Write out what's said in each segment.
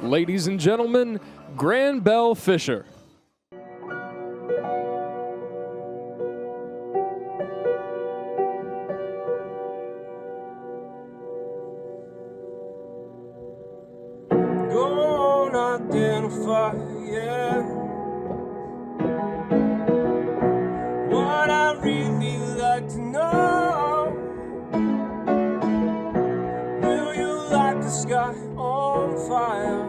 Ladies and gentlemen, Granbell Fisher. Identify, yeah, what I really like to know. Will you light the sky on fire?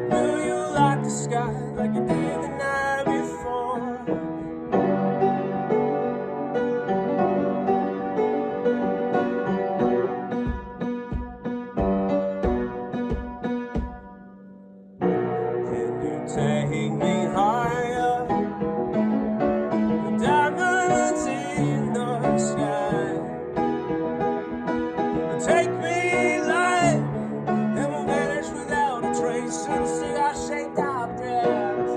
Will you light the sky like you did the night before? Take me higher, the diamonds in the sky. Take me light, and we'll vanish without a trace and see our shaped objects.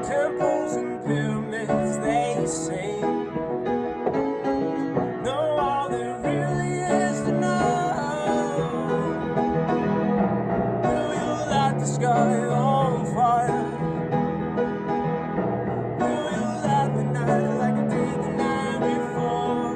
Temples and pyramids, they sing. Know all there really is to know. Sky on fire. Will you light the night like you did the night before?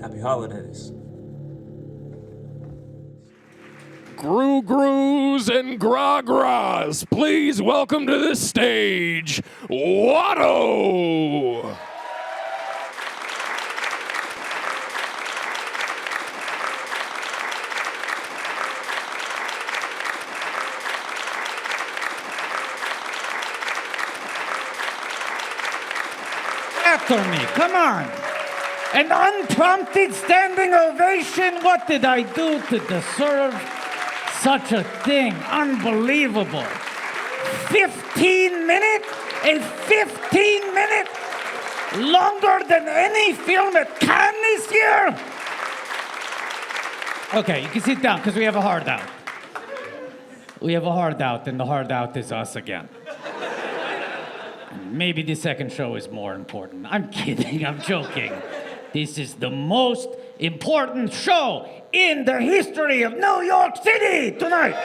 Happy holidays. Gru-grus and gra-gras, please welcome to the stage, Watto! After me, come on. An unprompted standing ovation? What did I do to deserve such a thing? Unbelievable. 15 minutes? A 15 minutes? Longer than any film at Cannes this year? Okay, you can sit down because we have a hard out. We have a hard out, and the hard out is us again. Maybe the second show is more important. I'm kidding, I'm joking. This is the most important show in the history of New York City tonight.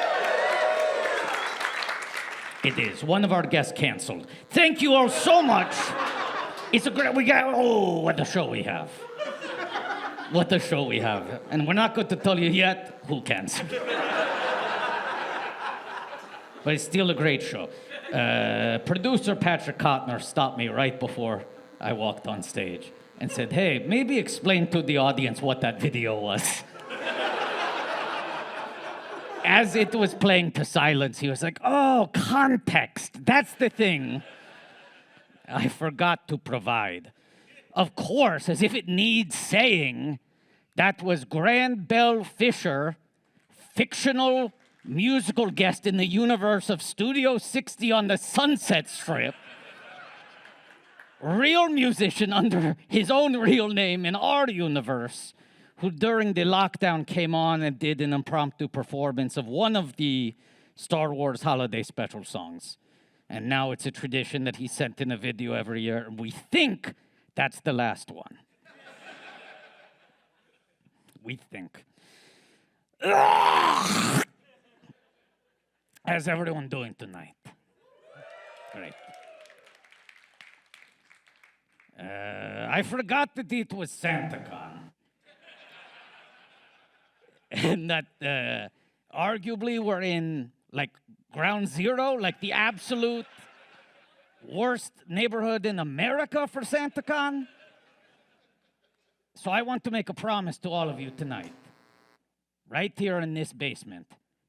It is. One of our guests canceled. Thank you all so much. It's a great, what a show we have. What a show we have. And we're not going to tell you yet who canceled. but it's still a great show. Producer Patrick Kotner stopped me right before I walked on stage and said, hey, maybe explain to the audience what that video was. As it was playing to silence, he was like, oh, context, that's the thing I forgot to provide. Of course, as if it needs saying, that was Grand Bell Fisher, fictional musical guest in the universe of Studio 60 on the Sunset Strip. Real musician under his own real name in our universe, who during the lockdown came on and did an impromptu performance of one of the Star Wars holiday special songs. And now it's a tradition that he sent in a video every year, and we think that's the last one. We think. How's everyone doing tonight? Great. I forgot that it was SantaCon. And that arguably we're in like ground zero, like the absolute worst neighborhood in America for SantaCon. So I want to make a promise to all of you tonight, right here in this basement.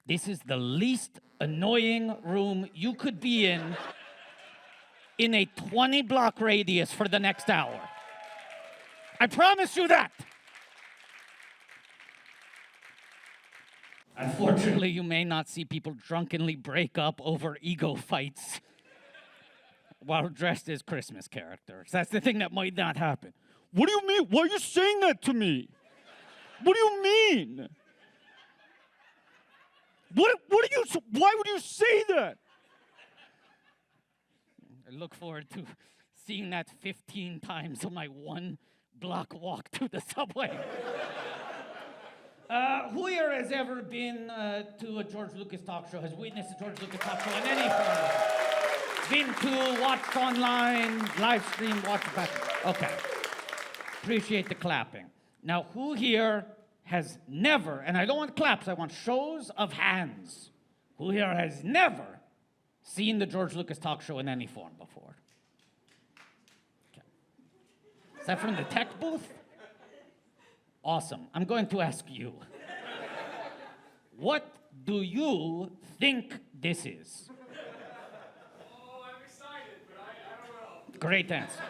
This is the least annoying room you could be in a 20-block radius for the next hour. I promise you that. Unfortunately, you may not see people drunkenly break up over ego fights while dressed as Christmas characters. That's the thing that might not happen. What do you mean? Why are you saying that to me? What do you mean? Why would you say that? I look forward to seeing that 15 times on my 1-block walk to the subway. Who here has ever been to a George Lucas talk show, has witnessed a George Lucas talk show in any form? Been to, watched online, live stream, watched back? Okay. Appreciate the clapping. Now, who here has never, and I don't want claps, I want shows of hands. Who here has never seen the George Lucas talk show in any form before? Okay. Is that from the tech booth? Awesome. I'm going to ask you. What do you think this is? Oh, I'm excited, but I don't know. Great answer.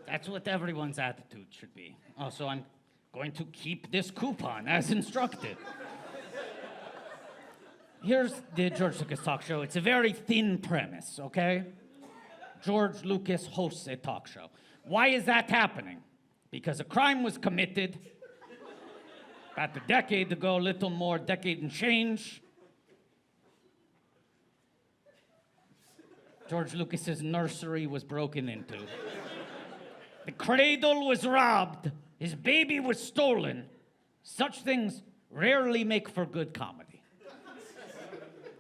That's what everyone's attitude should be. Also, I'm going to keep this coupon as instructed. Here's the George Lucas talk show. It's a very thin premise, okay? George Lucas hosts a talk show. Why is that happening? Because a crime was committed about a decade ago, little more, decade and change. George Lucas's nursery was broken into. The cradle was robbed. His baby was stolen. Such things rarely make for good comedy.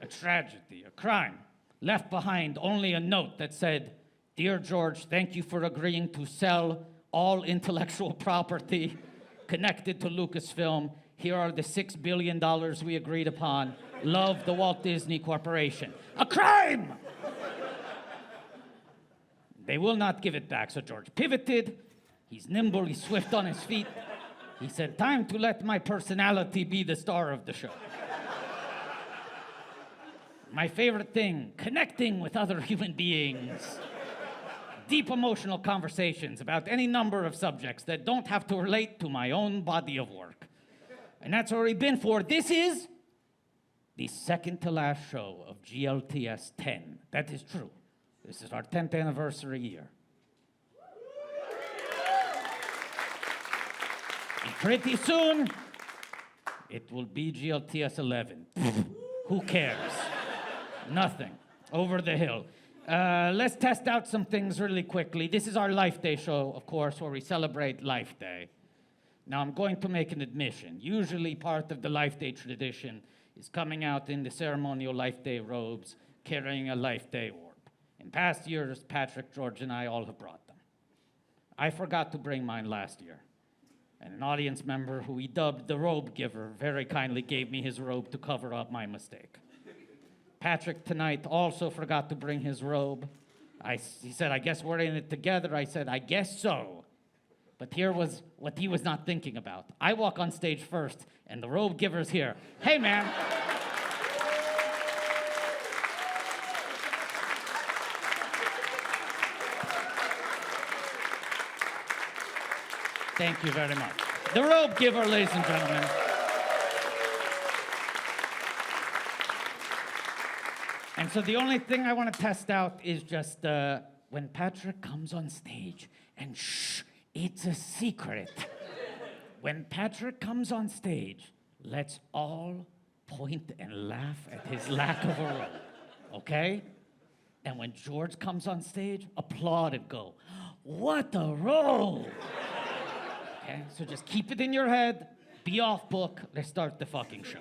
A tragedy, a crime, left behind only a note that said, "Dear George, thank you for agreeing to sell all intellectual property connected to Lucasfilm. Here are the $6 billion we agreed upon. Love, the Walt Disney Corporation." A crime! They will not give it back, so George pivoted. He's nimble, he's swift on his feet. He said, "Time to let my personality be the star of the show." My favorite thing, connecting with other human beings. Deep emotional conversations about any number of subjects that don't have to relate to my own body of work. And that's already been for. This is the second to last show of GLTS 10. That is true. This is our 10th anniversary year. And pretty soon, it will be GLTS 11. Who cares? Nothing. Over the hill. Let's test out some things really quickly. This is our Life Day show, of course, where we celebrate Life Day. Now, I'm going to make an admission. Usually part of the Life Day tradition is coming out in the ceremonial Life Day robes, carrying a Life Day orb. In past years, Patrick, George, and I all have brought them. I forgot to bring mine last year. And an audience member who he dubbed the robe giver very kindly gave me his robe to cover up my mistake. Patrick tonight also forgot to bring his robe. He said, I guess we're in it together. I said, I guess so. But here was what he was not thinking about. I walk on stage first, and the robe giver's here. Hey, man. Thank you very much. The robe giver, ladies and gentlemen. And so the only thing I want to test out is just when Patrick comes on stage, and shh, it's a secret. When Patrick comes on stage, let's all point and laugh at his lack of a robe, okay? And when George comes on stage, applaud and go, what a robe! Okay, so just keep it in your head, be off book, let's start the fucking show.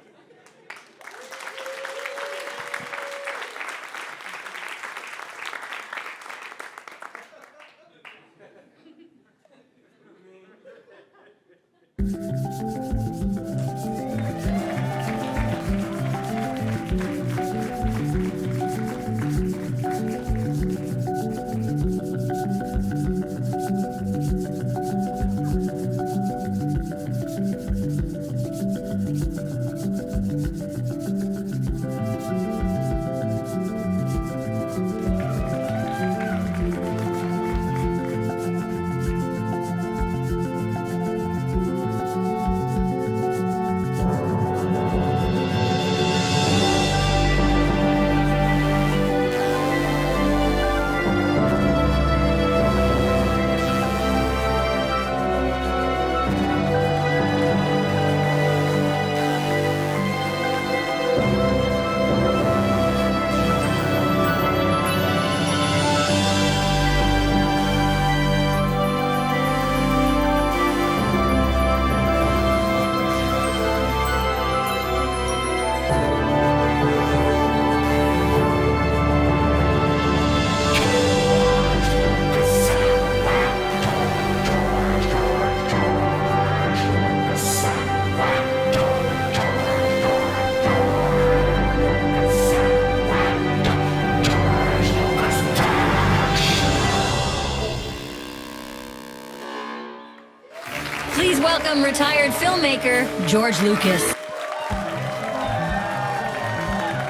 Welcome retired filmmaker George Lucas.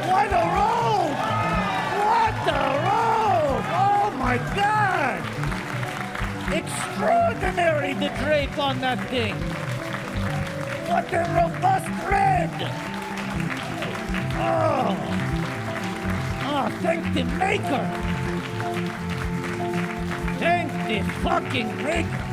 What a robe! What a robe! Oh my God! Extraordinary, the drape on that thing. What a robust red! Oh, thank the maker! Thank the fucking maker!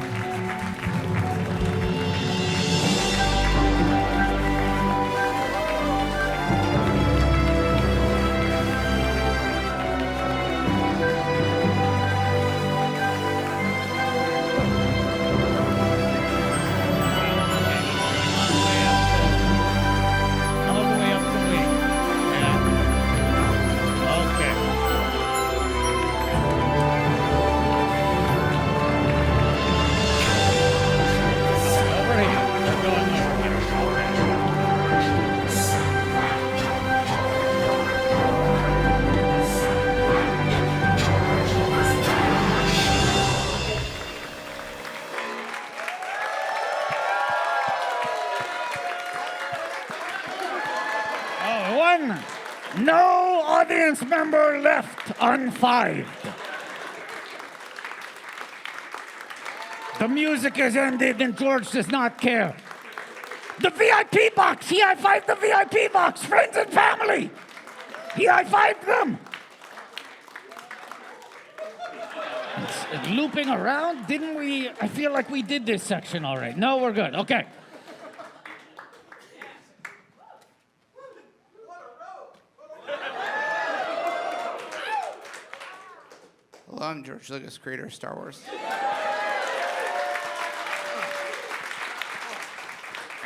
No audience member left unfived. The music has ended and George does not care. The VIP box, he high-fived the VIP box, friends and family. He high-fived them. It's looping around, didn't we? I feel like we did this section already. No, we're good, okay. Hello, I'm George Lucas, creator of Star Wars.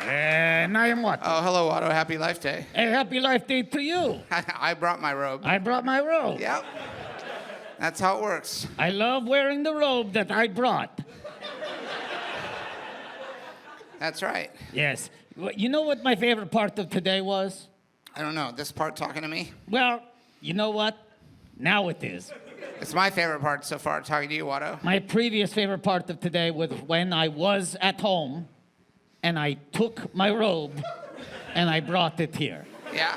And I am what? Oh, hello, Otto. Happy Life Day. A happy life day to you. I brought my robe. I brought my robe. Yep. That's how it works. I love wearing the robe that I brought. That's right. Yes. You know what my favorite part of today was? I don't know. This part talking to me? Well, you know what? Now it is. It's my favorite part so far, talking to you, Watto. My previous favorite part of today was when I was at home and I took my robe and I brought it here. Yeah.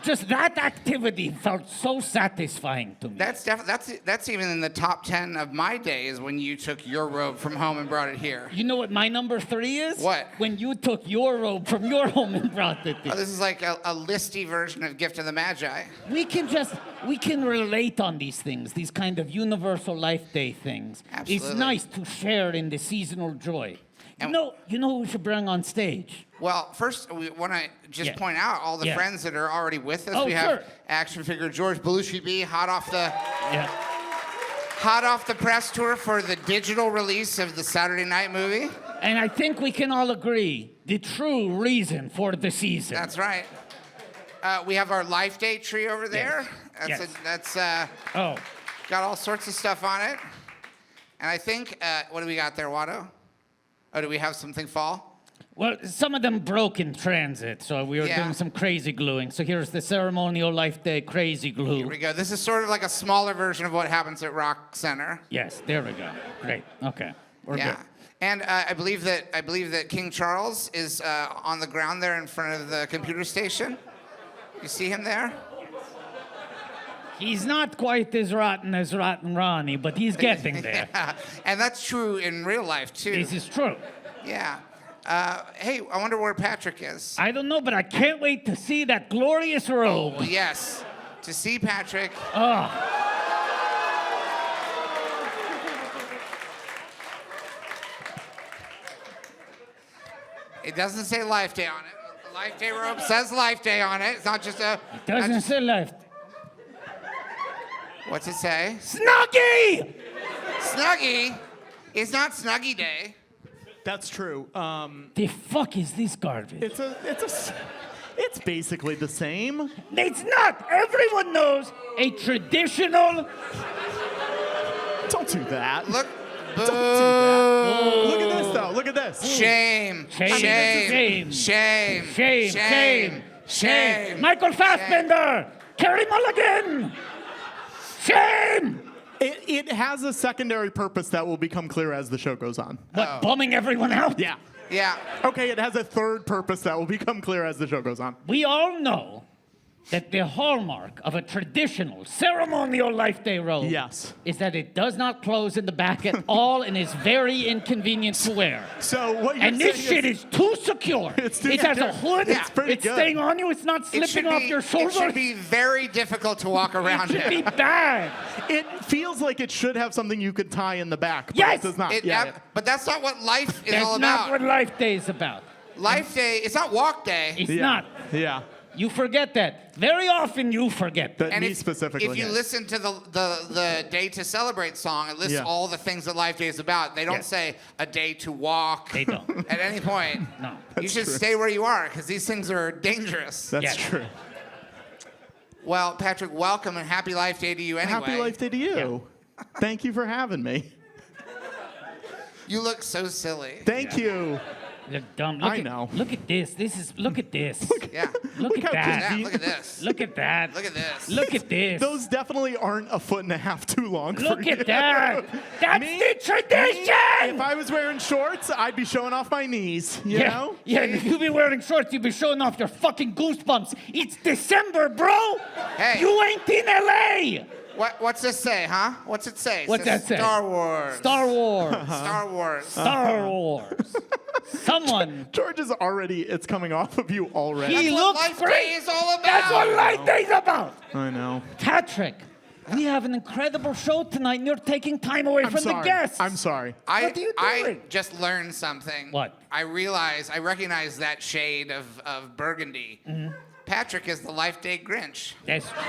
Just that activity felt so satisfying to me. That's even in the top 10 of my days when you took your robe from home and brought it here. You know what my number 3 is? What? When you took your robe from your home and brought it here. Oh, this is like a listy version of Gift of the Magi. We can relate on these things, these kind of universal life day things. Absolutely. It's nice to share in the seasonal joy. And You know who we should bring on stage? Well, first, we want to just point out all the friends that are already with us. Oh, we have sure. action figure George Belushi B, hot off the press tour for the digital release of the Saturday Night movie. And I think we can all agree the true reason for the season. That's right. We have our Life Day tree over there. That's got all sorts of stuff on it. And I think, what do we got there, Watto? Oh, do we have something fall? Well, some of them broke in transit, so we were doing some crazy gluing. So here's the ceremonial Life Day crazy glue. Here we go. This is sort of like a smaller version of what happens at Rock Center. Yes, there we go. Great. Okay, we're good. And I believe that King Charles is on the ground there in front of the computer station. You see him there? He's not quite as rotten as Rotten Ronnie, but he's getting there. Yeah. And that's true in real life, too. This is true. Yeah. Hey, I wonder where Patrick is. I don't know, but I can't wait to see that glorious robe. Oh, yes. To see Patrick. Oh. It doesn't say Life Day on it. The Life Day robe says Life Day on it. It's not just a... It doesn't say Life. What's it say? Snuggie! Snuggie? It's not Snuggie Day. That's true. The fuck is this garbage? It's basically the same. It's not! Everyone knows a traditional... Don't do that. Look. Don't do that. Look at this, though. Look at this. Shame. Shame. Shame. Shame. Shame. Shame. Shame. Michael Fassbender! Carey Mulligan! Shame! It has a secondary purpose that will become clear as the show goes on. What, bumming everyone out? Yeah. Yeah. Okay, it has a third purpose that will become clear as the show goes on. We all know that the hallmark of a traditional ceremonial Life Day robe is that it does not close in the back at all and is very inconvenient to wear. So what you're And this saying shit is too secure. It's too it has a secure. hood. It's pretty good. staying on you. It's not slipping off your shoulders. It should be very difficult to walk around It should in. be bad. It feels like it should have something you could tie in the back, but Yes! it does not. But that's not what life is That's all not about. what Life Day is about. Life Day, it's not Walk Day. It's Yeah. not. Yeah. You forget that. Very often you forget that. That me specifically. If you listen to the Day to Celebrate song, it lists all the things that Life Day is about. They don't say a day to walk. They don't. At any point. No. You should true. stay where you are because these things are dangerous. That's Yes. true. Well, Patrick, welcome and happy Life Day to you anyway. Happy Life Day to you. Thank you for having me. You look so silly. Thank you. Look dumb. I know. Look at this. Look at this. Yeah. Look Look at how that. Yeah, look at this. Look at that. Look at this. Look at this. Those definitely aren't a foot and a half too long Look for you. at that. That's Me? the tradition. If I was wearing shorts, I'd be showing off my knees, you know? Yeah, if you'd be wearing shorts, you'd be showing off your fucking goosebumps. It's December, bro. Hey. You ain't in LA. What's this say, huh? What's it say? It What's says that say? Star Wars. Star Wars. Star Wars. Star Wars. Someone. George is already, it's coming off of you already. He That's what looks Life great. Day is all about. That's what Life Day's about. I know. Patrick, we have an incredible show tonight, and you're taking time away I'm from sorry. the guests. I'm sorry. What are you I doing? just learned something. What? I recognize that shade of burgundy. Mm-hmm. Patrick is the Life Day Grinch. That's true.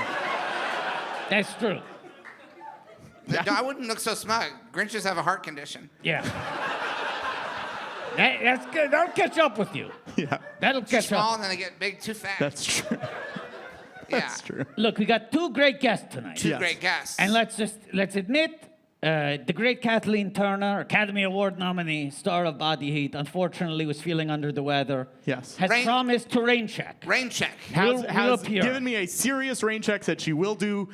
That's true. No, I wouldn't look so smug. Grinches have a heart condition. Yeah. That's good. That'll catch up with you. Yeah, That'll catch Small up. and then they get big too fast. that's true. yeah. That's true. Look, we got two great guests tonight. Two Yes. great guests. And let's admit, The great Kathleen Turner, Academy Award nominee, star of Body Heat, unfortunately was feeling under the weather. Yes. Has promised to rain check. Rain check. Has appear. given me a serious rain check that she will do.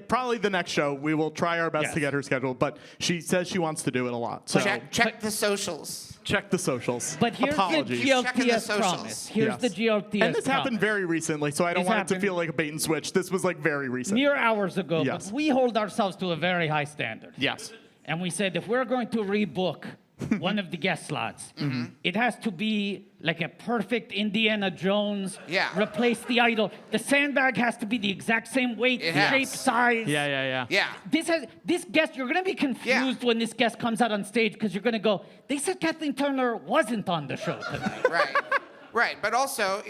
Probably the next show. We will try our best to get her scheduled, but she says she wants to do it a lot. So Check the socials. Check the socials. But here's Apologies. the GLTS promise. Here's the GLTS And this happened very recently, so I don't want it to feel like a bait and switch. This was like very recent. Mere hours ago. Yes. But we hold ourselves to a very high standard. Yes. And we said if we're going to rebook one of the guest slots, it has to be like a perfect Indiana Jones. Yeah. Replace the idol. The sandbag has to be the exact same weight, shape, size. Yeah. This guest, you're going to be confused when this guest comes out on stage because you're going to go, they said Kathleen Turner wasn't on the show tonight. Right. But also,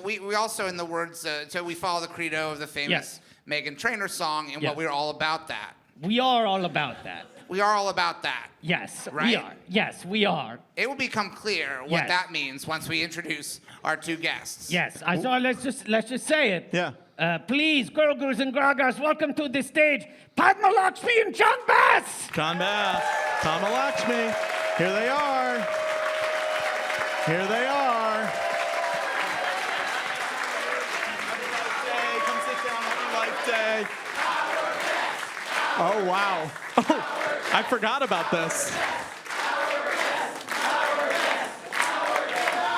we also, in the words, so we follow the credo of the famous Meghan Trainor song, and what we're all about that. We are all about that. We are all about that. Yes, right? we are. Yes, we are. It will become clear what that means once we introduce our two guests. Yes. So let's just say it. Yeah. Please, girl gurus and gagas, welcome to the stage, Padma Lakshmi and John Bass. John Bass, Padma Lakshmi. Here they are. Here they are. Come sit down. Happy Life Day. Oh, wow. Oh, I forgot about this.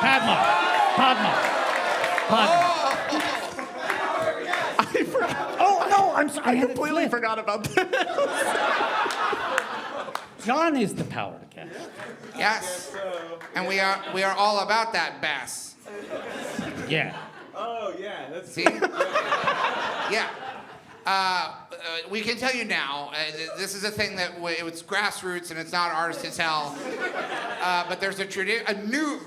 Padma. I forgot. Oh, no, I'm sorry. I completely forgot about this. John is the power guest. Yes. And we are all about that, Bass. Yeah. Oh, yeah. That's See? Yeah. We can tell you now, this is a thing that it's grassroots and it's not ours to tell. But there's a new,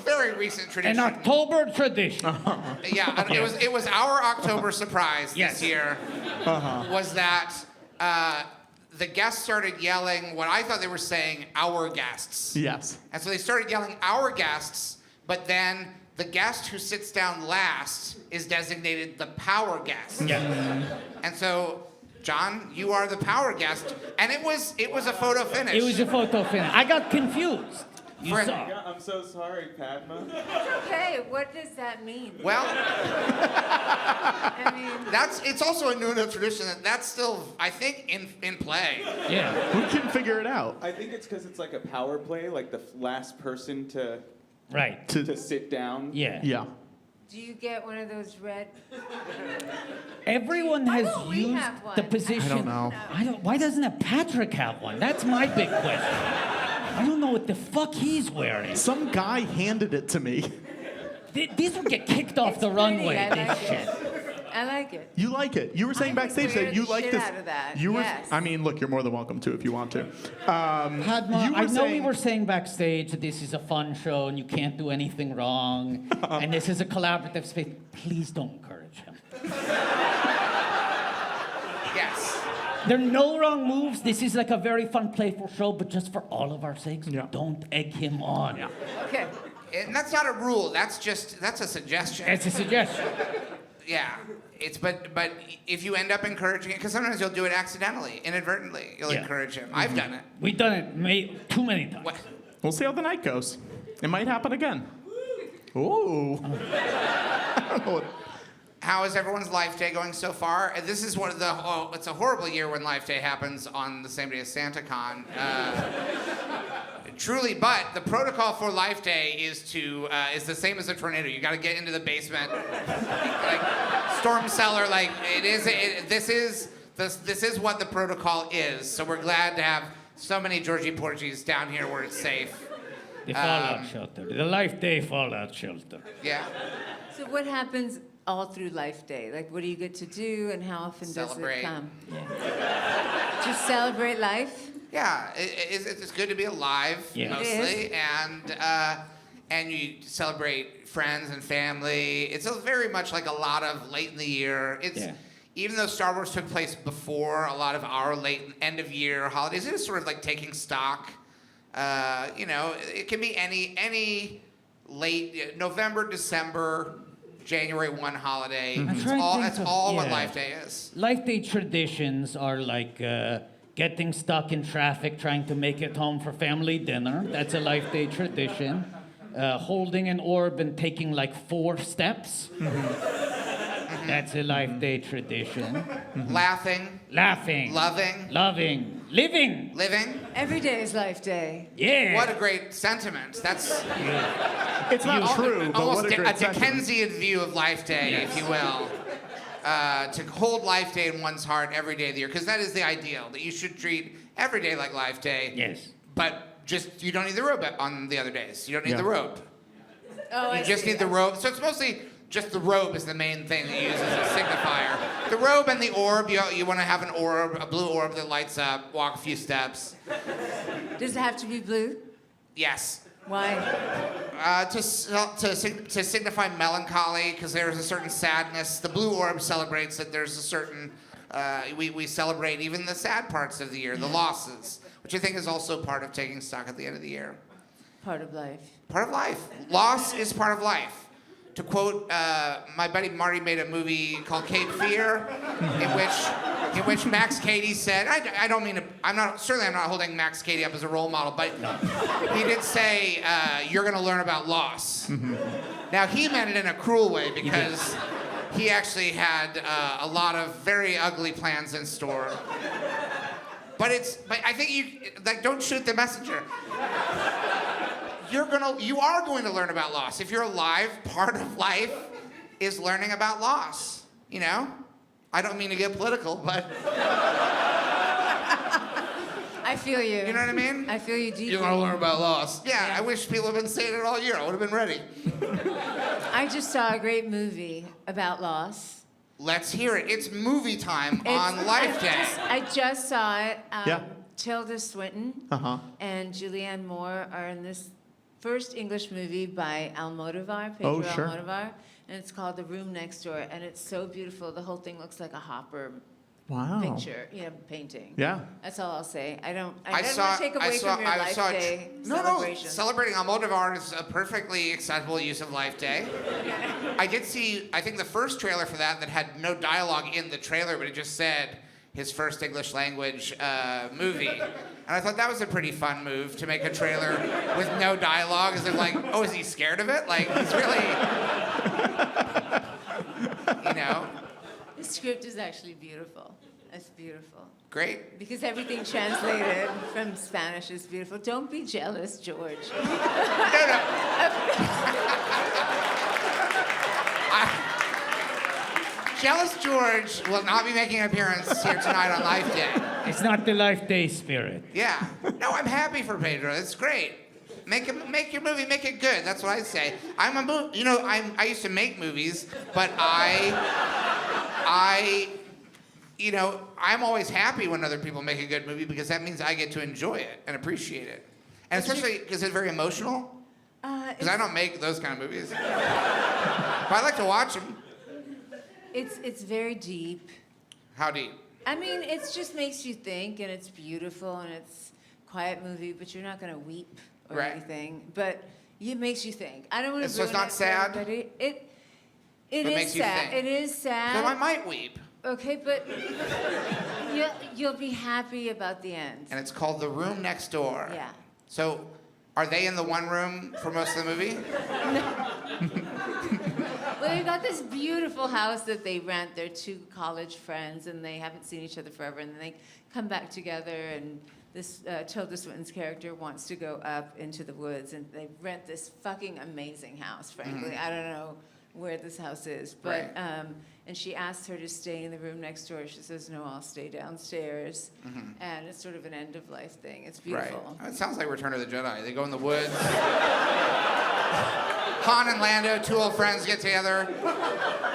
very recent tradition. An October tradition. Yeah, it was our October surprise this year. Was that the guests started yelling what I thought they were saying, our guests. Yes. And so they started yelling our guests, but then the guest who sits down last is designated the power guest. Yeah. And so, John, you are the power guest, and it was a photo finish. It was a photo finish. I got confused. You saw. Yeah, I'm so sorry, Padma. Okay, what does that mean? Well, I mean, it's also a new enough tradition that's still, I think, in play. Yeah. We can figure it out. I think it's because it's like a power play, like the last person to sit down. Yeah. Yeah. do you get one of those red? Everyone has we used have one. the position. I don't know. Why doesn't Patrick have one? That's my big question. I don't know what the fuck he's wearing. Some guy handed it to me. These would get kicked off the runway. I This like shit. it. I like it. You like it. You were saying I backstage wear that you the like shit this. out of that. You were. Yes. I mean, look, you're more than welcome to if you want to. Padma, you were I know we saying- were saying backstage that this is a fun show and you can't do anything wrong, and this is a collaborative space. Please don't encourage him. Yes. There are no wrong moves. This is like a very fun, playful show, but just for all of our sakes, don't egg him on. Yeah. Okay. And that's not a rule. That's a suggestion. It's a suggestion. Yeah. But if you end up encouraging it, because sometimes you'll do it accidentally, inadvertently, you'll encourage him. I've done it. We've done it too many times. What? We'll see how the night goes. It might happen again. Ooh. I don't know what. How is everyone's Life Day going so far? This is one of the. Oh, it's a horrible year when Life Day happens on the same day as SantaCon. Truly, but the protocol for Life Day is the same as a tornado. You got to get into the basement, like storm cellar. Like this is what the protocol is. So we're glad to have so many Georgie Porgies down here where it's safe. The fallout shelter. The Life Day fallout shelter. Yeah. So what happens all through Life Day? Like, what do you get to do, and how often Celebrate. does it come? Just celebrate life. Yeah, it's good to be alive, mostly, and you celebrate friends and family. It's very much like a lot of late in the year. Even though Star Wars took place before a lot of our late end of year holidays, it is sort of like taking stock. It can be any late November, December, January 1 holiday. I'm That's trying to all. think That's of- all what yeah. Life Day is. Life Day traditions are like getting stuck in traffic trying to make it home for family dinner. That's a Life Day tradition. Holding an orb and taking like 4 steps. That's a Life Day tradition. Laughing. Loving. Living. Every day is Life Day. Yeah. What a great sentiment. That's It's not true, but almost what a great sentiment. Dickensian view of Life Day, if you will. To hold Life Day in one's heart every day of the year, because that is the ideal, that you should treat every day like Life Day. Yes. But just, you don't need the robe on the other days. You don't need the robe. Oh, You just need the robe. So it's mostly just the robe is the main thing that you use as a signifier. The robe and the orb, you want to have an orb, a blue orb that lights up, walk a few steps. Does it have to be blue? Yes. Why? To signify melancholy, because there's a certain sadness. The blue orb celebrates that there's a certain, we celebrate even the sad parts of the year, the losses, which I think is also part of taking stock at the end of the year. Part of life. Part of life. Loss is part of life. To quote, my buddy Marty made a movie called Cape Fear, in which Max Cady said, I don't mean to, I'm not holding Max Cady up as a role model, but he did say, you're gonna learn about loss. Now he meant it in a cruel way because he actually had a lot of very ugly plans in store. But I think don't shoot the messenger. You are going to learn about loss. If you're alive, part of life is learning about loss. You know? I don't mean to get political, but I feel you. You know what I mean? I feel you deeply. You're gonna learn about loss. Yeah, I wish people had been saying it all year. I would have been ready. I just saw a great movie about loss. Let's hear it. It's movie time on Life Day. I just saw it. Yeah. Tilda Swinton and Julianne Moore are in this first English movie by Pedro Almodovar, and it's called The Room Next Door, and it's so beautiful. The whole thing looks like a Hopper picture, painting. Yeah. That's all I'll say. I don't want to take I away from your Life Day celebration. No, celebrating Almodovar is a perfectly acceptable use of Life Day. I did see, I think the first trailer for that had no dialogue in the trailer, but it just said his first English language movie. And I thought that was a pretty fun move to make a trailer with no dialogue. Is it like, oh, is he scared of it? Like, he's really, The script is actually beautiful. It's beautiful. Great. Because everything translated from Spanish is beautiful. Don't be jealous, George. Jealous George will not be making an appearance here tonight on Life Day. It's not the Life Day spirit. Yeah. No, I'm happy for Pedro. It's great. Make your movie, make it good. That's what I say. I used to make movies, but I'm always happy when other people make a good movie because that means I get to enjoy it and appreciate it. And especially because it's very emotional. Because I don't make those kind of movies. But I like to watch them. It's very deep. How deep? I mean, it just makes you think, and it's beautiful, and it's a quiet movie, but you're not going to weep or anything. But it makes you think. I don't want to. So it's not sad. But it is makes you sad. think. It is sad. So I might weep. Okay, but you'll be happy about the end. And it's called The Room Next Door. Yeah. So, are they in the one room for most of the movie? Well, they've got this beautiful house that they rent. They're 2 college friends, and they haven't seen each other forever, and then they come back together, and this Tilda Swinton's character wants to go up into the woods, and they rent this fucking amazing house, frankly. I don't know where this house is, but and she asks her to stay in the room next door. She says, no, I'll stay downstairs. And it's sort of an end-of-life thing. It's beautiful. Right. It sounds like Return of the Jedi. They go in the woods. Han and Lando, 2 old friends, get together.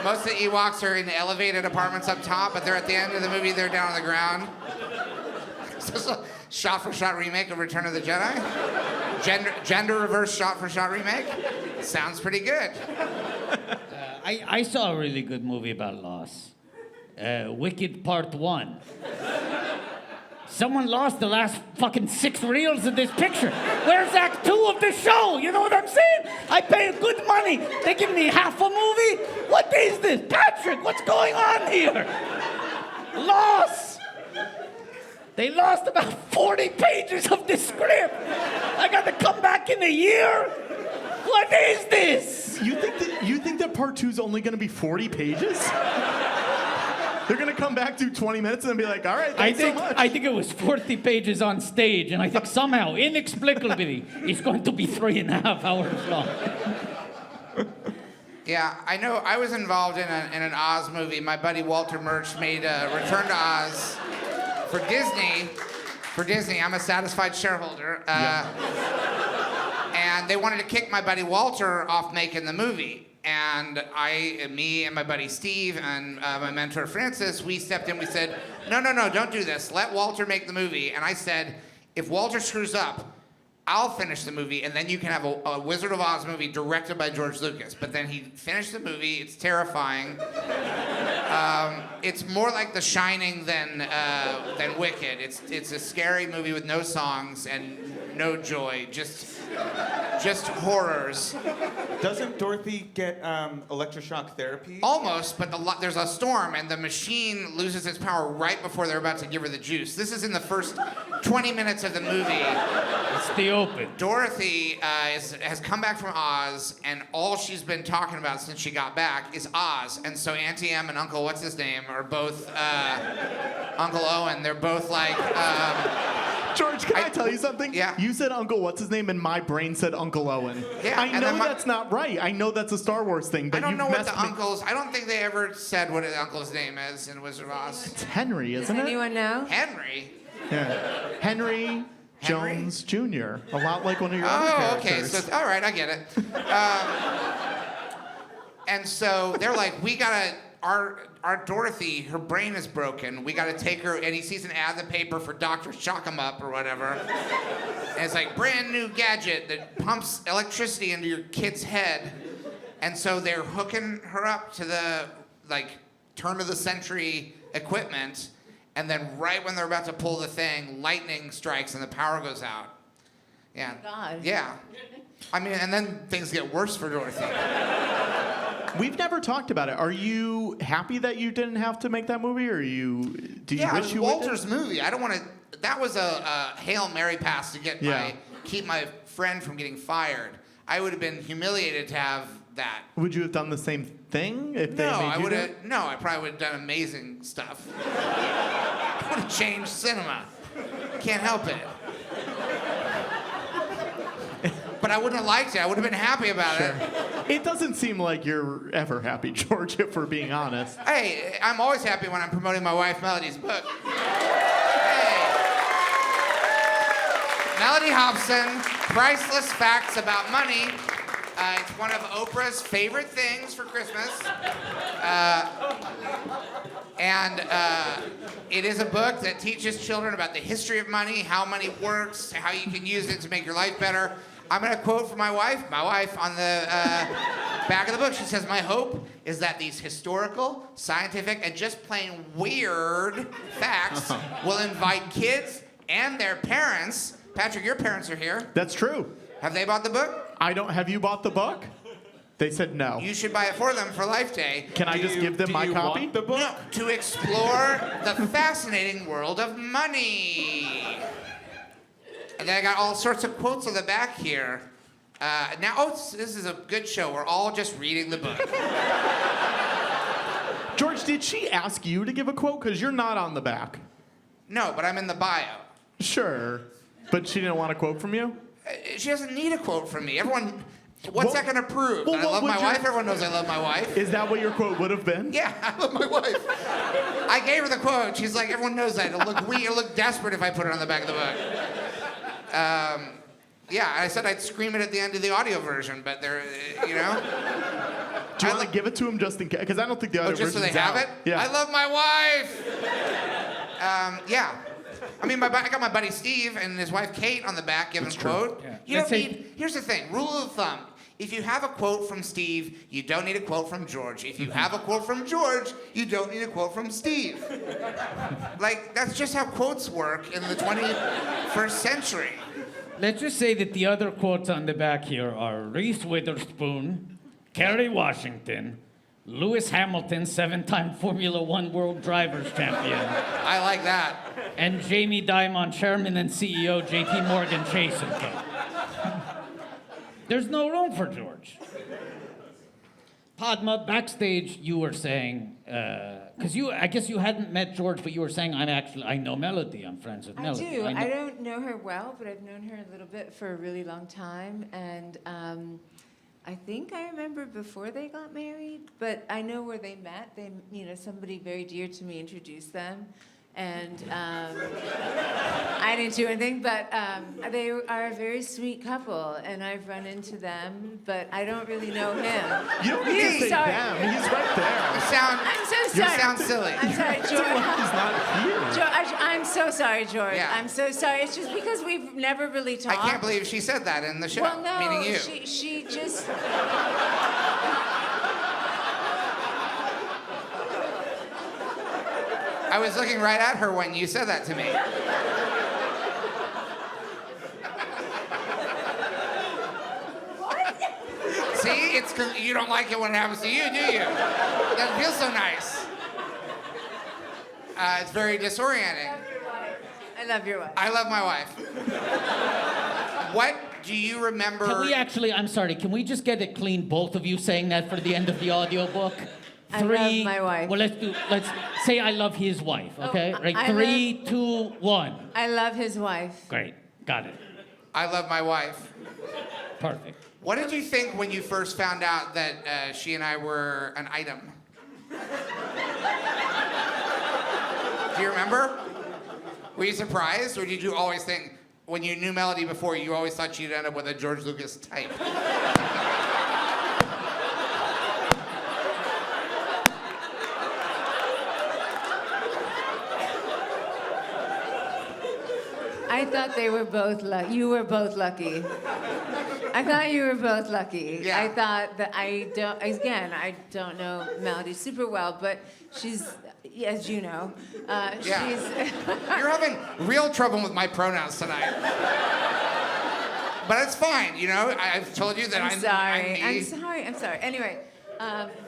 Most of the Ewoks are in elevated apartments up top, but they're at the end of the movie, they're down on the ground. So it's a shot-for-shot remake of Return of the Jedi. Gender reverse shot-for-shot remake. Sounds pretty good. I saw a really good movie about loss. Wicked Part 1. Someone lost the last fucking 6 reels of this picture. Where's Act 2 of the show? You know what I'm saying? I pay good money. They give me half a movie? What is this? Patrick, what's going on here? Loss. They lost about 40 pages of the script. I got to come back in a year? What is this? You think that part 2 is only going to be 40 pages? They're going to come back to 20 minutes and be like, all right, thanks so much. I think it was 40 pages on stage, and I think somehow, inexplicably, it's going to be 3.5 hours long. Yeah, I know. I was involved in an Oz movie. My buddy Walter Murch made Return to Oz for Disney. For Disney, I'm a satisfied shareholder. And they wanted to kick my buddy Walter off making the movie. And me and my buddy Steve and my mentor Francis, we stepped in. We said, no, don't do this. Let Walter make the movie. And I said, if Walter screws up, I'll finish the movie, and then you can have a Wizard of Oz movie directed by George Lucas. But then he finished the movie. It's terrifying. It's more like The Shining than Wicked. It's a scary movie with no songs and no joy, just horrors. Doesn't Dorothy get electroshock therapy? Almost, but there's a storm, and the machine loses its power right before they're about to give her the juice. This is in the first 20 minutes of the movie. It's the open. Dorothy has come back from Oz, and all she's been talking about since she got back is Oz. And so Auntie Em and Uncle What's-His-Name are both Uncle Owen. They're both like... George, can I tell you something? Yeah. You said Uncle What's-His-Name, and my brain said Uncle Owen. Yeah, I know that's not right. I know that's a Star Wars thing, but I don't you've know what messed the uncles... I don't think they ever said what the uncle's name is in Wizard of Oz. It's Henry, isn't Does it? anyone know? Henry? Yeah. Henry Jones Jr. A lot like one of your other characters. Okay. So, all right, I get it. And so they're like, we gotta... Our Dorothy, her brain is broken. We gotta take her, and he sees an ad in the paper for Dr. Shock 'em Up or whatever. And it's like, brand new gadget that pumps electricity into your kid's head. And so they're hooking her up to the, turn of the century equipment. And then right when they're about to pull the thing, lightning strikes and the power goes out. Yeah. Oh, God. Yeah. I mean, and then things get worse for Dorothy. We've never talked about it. Are you happy that you didn't have to make that movie, or do you wish you would? Yeah, Walter's movie. I don't want to. That was a Hail Mary pass to keep my friend from getting fired. I would have been humiliated to have that. Would you have done the same thing if they made you do it? No, I probably would have done amazing stuff. I would have changed cinema. Can't help it. But I wouldn't have liked it. I would have been happy about it. It doesn't seem like you're ever happy, George, if we're being honest. Hey, I'm always happy when I'm promoting my wife Melody's book. Hey. Melody Hobson, Priceless Facts About Money. It's one of Oprah's favorite things for Christmas. And it is a book that teaches children about the history of money, how money works, how you can use it to make your life better. I'm going to quote from my wife on the back of the book. She says, my hope is that these historical, scientific, and just plain weird facts will invite kids and their parents. Patrick, your parents are here. That's true. Have they bought the book? Have you bought the book? They said no. You should buy it for them for Life Day. Can I just give them my copy? Want the book? No, to explore the fascinating world of money. And then I got all sorts of quotes on the back here. This is a good show. We're all just reading the book. George, did she ask you to give a quote? Because you're not on the back. No, but I'm in the bio. Sure. But she didn't want a quote from you? She doesn't need a quote from me. Everyone, what's that going to prove? That I love my wife? Everyone knows I love my wife. Is that what your quote would have been? Yeah, I love my wife. I gave her the quote. She's like, everyone knows that. It'll look weird. It'll look desperate if I put it on the back of the book. Yeah, I said I'd scream it at the end of the audio version, but they're, you know. Do you want to give it to him just in case? Because I don't think the audio version's just so they have out. it? Yeah. I love my wife! Yeah. I mean, I got my buddy Steve and his wife Kate on the back giving a quote. Yeah. You don't need, here's the thing, rule of thumb. If you have a quote from Steve, you don't need a quote from George. If you have a quote from George, you don't need a quote from Steve. Like, that's just how quotes work in the 21st century. Let's just say that the other quotes on the back here are Reese Witherspoon, Kerry Washington, Lewis Hamilton, 7-time Formula One World Drivers Champion. I like that. And Jamie Dimon, Chairman and CEO, JP Morgan Chase & Co. There's no room for George. Padma, backstage, you were saying, because I guess you hadn't met George, but you were saying, I know Melody. I'm friends with Melody. I do. I don't know her well, but I've known her a little bit for a really long time. And I think I remember before they got married, but I know where they met. Somebody very dear to me introduced them. And I didn't do anything, but they are a very sweet couple, and I've run into them, but I don't really know him. You don't need to say them. He's right there. I'm so sorry. You sound silly. I'm sorry, George. He's not here. George, I'm so sorry, George. Yeah. I'm so sorry. It's just because we've never really talked. I can't believe she said that in the show, well, no, meaning you. She just... I was looking right at her when you said that to me. What? See, it's 'cause you don't like it when it happens to you, do you? It doesn't feel so nice. It's very disorienting. I love your wife. I love my wife. What do you remember? Can we actually, I'm sorry, can we just get it clean, both of you saying that for the end of the audiobook? I love my wife. Well, let's say I love his wife, okay? Right, 3, 2, 1. I love his wife. Great, got it. I love my wife. Perfect. What did you think when you first found out that she and I were an item? Do you remember? Were you surprised, or did you always think, when you knew Melody before, you always thought she'd end up with a George Lucas type? I thought they were both lucky. You were both lucky. I thought you were both lucky. Yeah. I thought that I don't know Melody super well, but she's, as you know, she's... You're having real trouble with my pronouns tonight. But it's fine, I've told you that I'm sorry. I'm sorry. Anyway,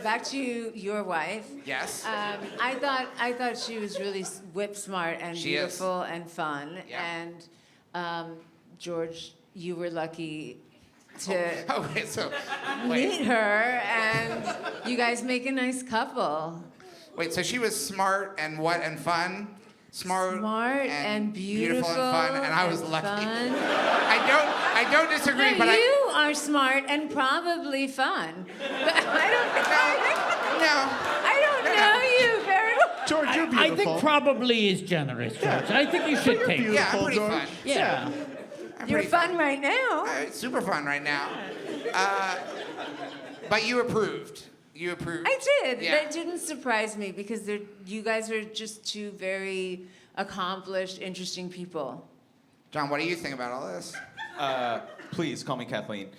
back to your wife. Yes. I thought she was really whip smart and beautiful and fun. Yeah. And George, you were lucky to meet her, and you guys make a nice couple. Wait, so she was smart and what and fun? Smart and beautiful and fun, and I was lucky. Fun. I don't disagree, no, but you are smart and probably fun. But I don't know you very well. George, you're beautiful. I think probably is generous, George. I think you should take it. Yeah, I'm pretty fun. Yeah. You're fun right now. Super fun right now. But you approved. You approved. I did. Yeah. That didn't surprise me because you guys are just two very accomplished, interesting people. John, what do you think about all this? Please call me Kathleen.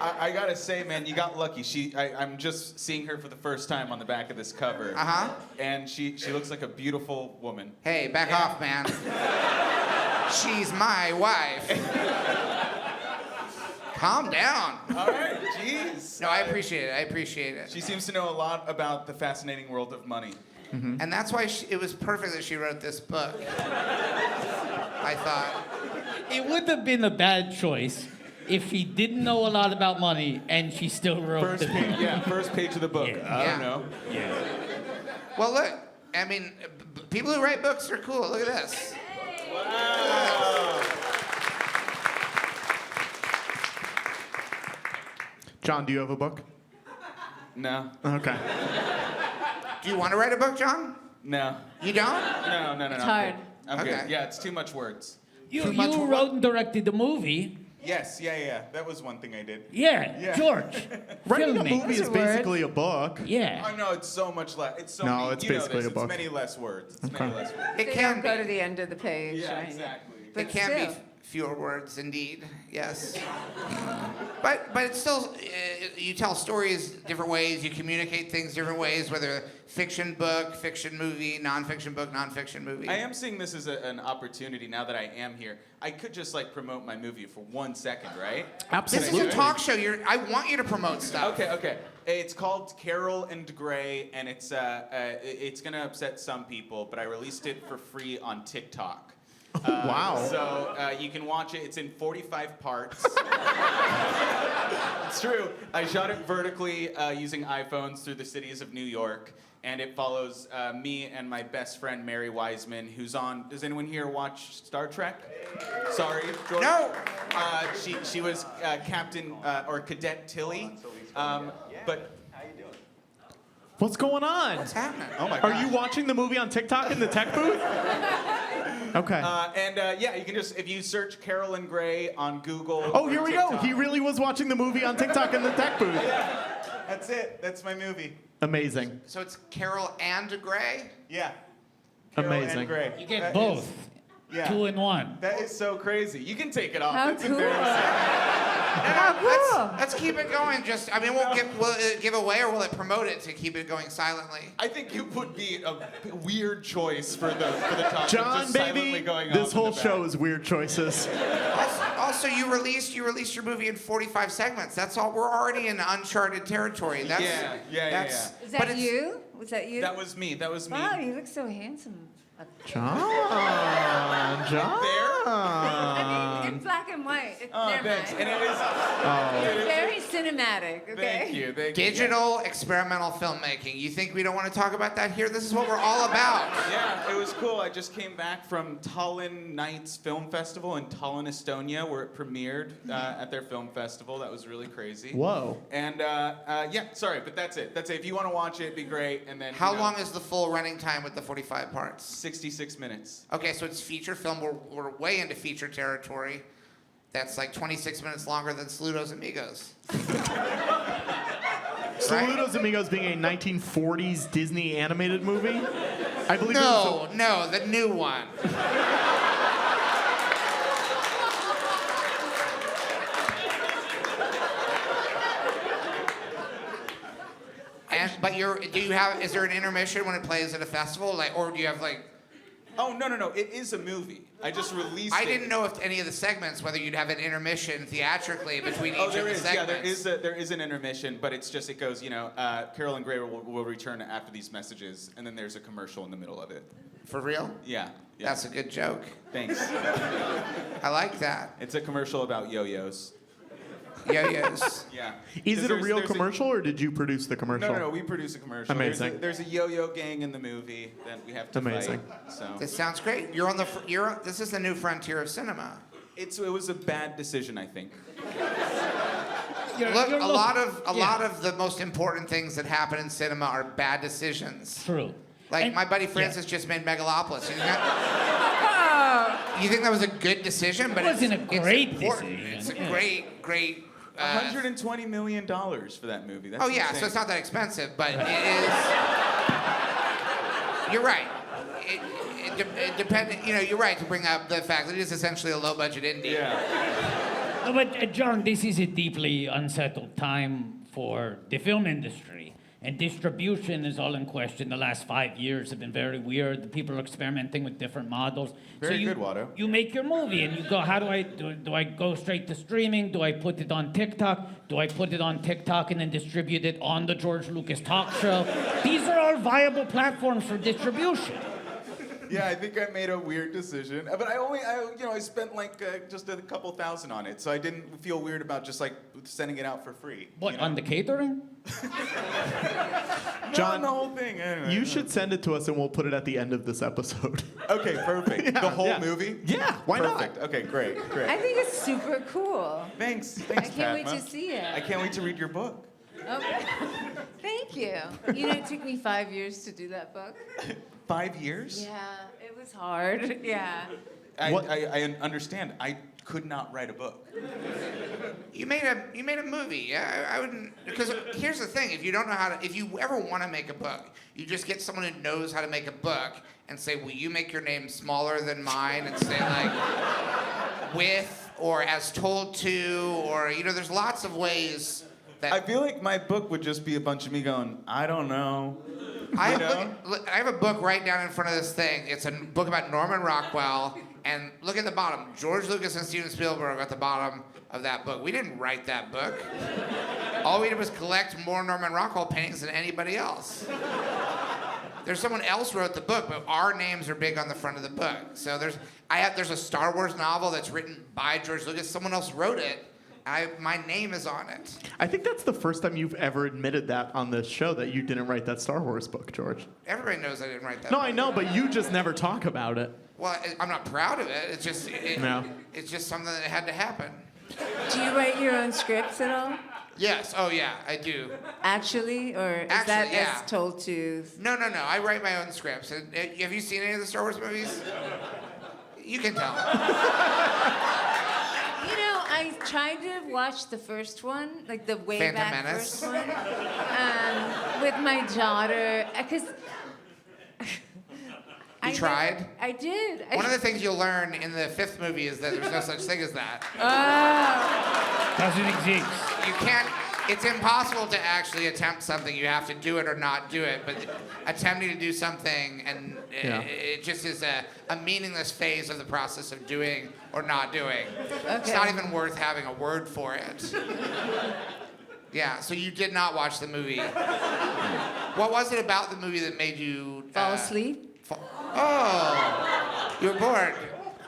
I gotta say, man, you got lucky. I'm just seeing her for the first time on the back of this cover. Uh-huh. And she looks like a beautiful woman. Hey, back off, man. She's my wife. Calm down. All right, jeez. No, I appreciate it. She seems to know a lot about the fascinating world of money. Mm-hmm. And that's why it was perfect that she wrote this book. I thought. It would have been a bad choice if she didn't know a lot about money and she still wrote the book. First page of the book. Yeah. I don't know. Yeah. Well, look, I mean, people who write books are cool. Look at this. Wow. John, do you have a book? No. Okay. Do you want to write a book, John? No. You don't? No. It's hard. I'm Okay. good. Yeah, it's too much words. You wrote and directed the movie. Yes, yeah. That was one thing I did. Yeah. George. Writing a filming. movie is basically a book. Yeah. Oh no, it's so much less. It's so No, many, it's you know basically this, a book. It's many less words. Okay. It They can don't go be. to the end of the page. Yeah, right? exactly. But It can still. be fewer words, indeed. Yes. But it's still, you tell stories different ways. You communicate things different ways, whether fiction book, fiction movie, nonfiction book, nonfiction movie. I am seeing this as an opportunity now that I am here. I could just promote my movie for 1 second, right? This is a talk show. I want you to promote stuff. Okay. It's called Carol and Gray, and it's gonna upset some people, but I released it for free on TikTok. Wow. So you can watch it. It's in 45 parts. It's true. I shot it vertically using iPhones through the cities of New York, and it follows me and my best friend Mary Wiseman, who's on. Does anyone here watch Star Trek? Sorry, George. No. She was Captain or Cadet Tilly. But what's going on? What's happening? oh my God. Are you watching the movie on TikTok in the tech booth? Okay. Yeah, you can just, if you search Carol and Gray on Google. Oh, or here we go. TikTok. He really was watching the movie on TikTok in the tech booth. Yeah, that's it. That's my movie. Amazing. So it's Carol and Gray? Yeah. Carol Amazing. And Gray. You get That both. Yeah. 2 in 1. That is so crazy. You can take it off. How That's cool. embarrassing. Let's keep it going. Just, I mean, will it give away or will it promote it to keep it going silently? I think it would be a weird choice for the top. John, just baby, silently going this off whole in the show back. is weird choices. Also, you released your movie in 45 segments. That's all. We're already in uncharted territory. That's, Yeah. Is but that it's- you? Was that you? That was me. Wow, you look so handsome. John. I mean, in black and white. Oh, Never thanks. mind. And it is. It's very cinematic, okay? Thank you. Digital experimental filmmaking. You think we don't want to talk about that here? This is what we're all about. Yeah, it was cool. I just came back from Tallinn Nights Film Festival in Tallinn, Estonia, where it premiered at their film festival. That was really crazy. Whoa. And yeah, sorry, but that's it. That's it. If you want to watch it, it'd be great. And then How long is the full running time with the 45 parts? 66 minutes. Okay, so it's feature film. We're way into feature territory. That's like 26 minutes longer than Saludos Amigos. Saludos Amigos being a 1940s Disney animated movie? I believe it was No, the new one. But is there an intermission when it plays at a festival? Like, or do you have like... Oh, no. It is a movie. I just released it. I didn't know if any of the segments, whether you'd have an intermission theatrically between each of the segments. Yeah, there is an intermission, but it's just, it goes, Carol and Gray will return after these messages, and then there's a commercial in the middle of it. For real? Yeah. That's a good joke. Thanks. I like that. It's a commercial about yo-yos. Yo-yos. Yeah. Is it a real commercial, or did you produce the commercial? No, we produce a commercial. Amazing. There's a yo-yo gang in the movie that we have to Amazing. fight. So. This sounds great. This is the new frontier of cinema. It was a bad decision, I think. Look, a lot of the most important things that happen in cinema are bad decisions. True. Like my buddy Francis just made Megalopolis. You think that was a good decision? But It wasn't a great important. decision. It's a Yeah. great. $120 million for that movie. That's Oh yeah, insane. so it's not that expensive, but it is. You're right. It depends. You're right to bring up the fact that it is essentially a low-budget indie. Yeah. No, but John, this is a deeply unsettled time for the film industry. And distribution is all in question. The last 5 years have been very weird. The people are experimenting with different models. Very good, Watto. You make your movie and you go, how do I go straight to streaming? Do I put it on TikTok? Do I put it on TikTok and then distribute it on the George Lucas talk show? These are all viable platforms for distribution. Yeah, I think I made a weird decision, but I spent like just a couple thousand on it, so I didn't feel weird about just like sending it out for free. What, on the catering? John, the whole thing. Anyway, you should send it to us and we'll put it at the end of this episode. Okay, perfect. Yeah, the whole yeah. movie? Yeah, why Perfect. Okay, great. I think it's super cool. Thanks, I can't wait Padma. to see it. I can't wait to read your book. Okay. Thank you. It took me 5 years to do that book. 5 years? Yeah, it was hard. Yeah. I understand. I could not write a book. You made a movie. Yeah, I wouldn't. Because here's the thing: if you don't know how to, if you ever want to make a book, you just get someone who knows how to make a book and say, "Will you make your name smaller than mine?" And say like, "with" or "as told to," or there's lots of ways. I feel like my book would just be a bunch of me going, I don't know. I have a book right down in front of this thing. It's a book about Norman Rockwell, and look at the bottom. George Lucas and Steven Spielberg at the bottom of that book. We didn't write that book. All we did was collect more Norman Rockwell paintings than anybody else. There's someone else wrote the book, but our names are big on the front of the book. So there's a Star Wars novel that's written by George Lucas. Someone else wrote it. My name is on it. I think that's the first time you've ever admitted that on this show, that you didn't write that Star Wars book, George. Everybody knows I didn't write that No, book. I know, but you just never talk about it. Well, I'm not proud of it. It's just No. It's just something that had to happen. Do you write your own scripts at all? Yes. Oh, yeah, I do. Actually, or is Actually, that yeah. as told to? No. I write my own scripts. Have you seen any of the Star Wars movies? You can tell. You know, I tried to watch the first one, like the way Phantom back Menace? first one, with my daughter, because. You tried? I did. One of the things you'll learn in the 5th movie is that there's no such thing as that. Doesn't exist. You can't. It's impossible to actually attempt something. You have to do it or not do it. But attempting to do something, and it just is a meaningless phase of the process of doing or not doing. Okay. It's not even worth having a word for it. Yeah, so you did not watch the movie. What was it about the movie that made you... Fall asleep? Oh, you were bored.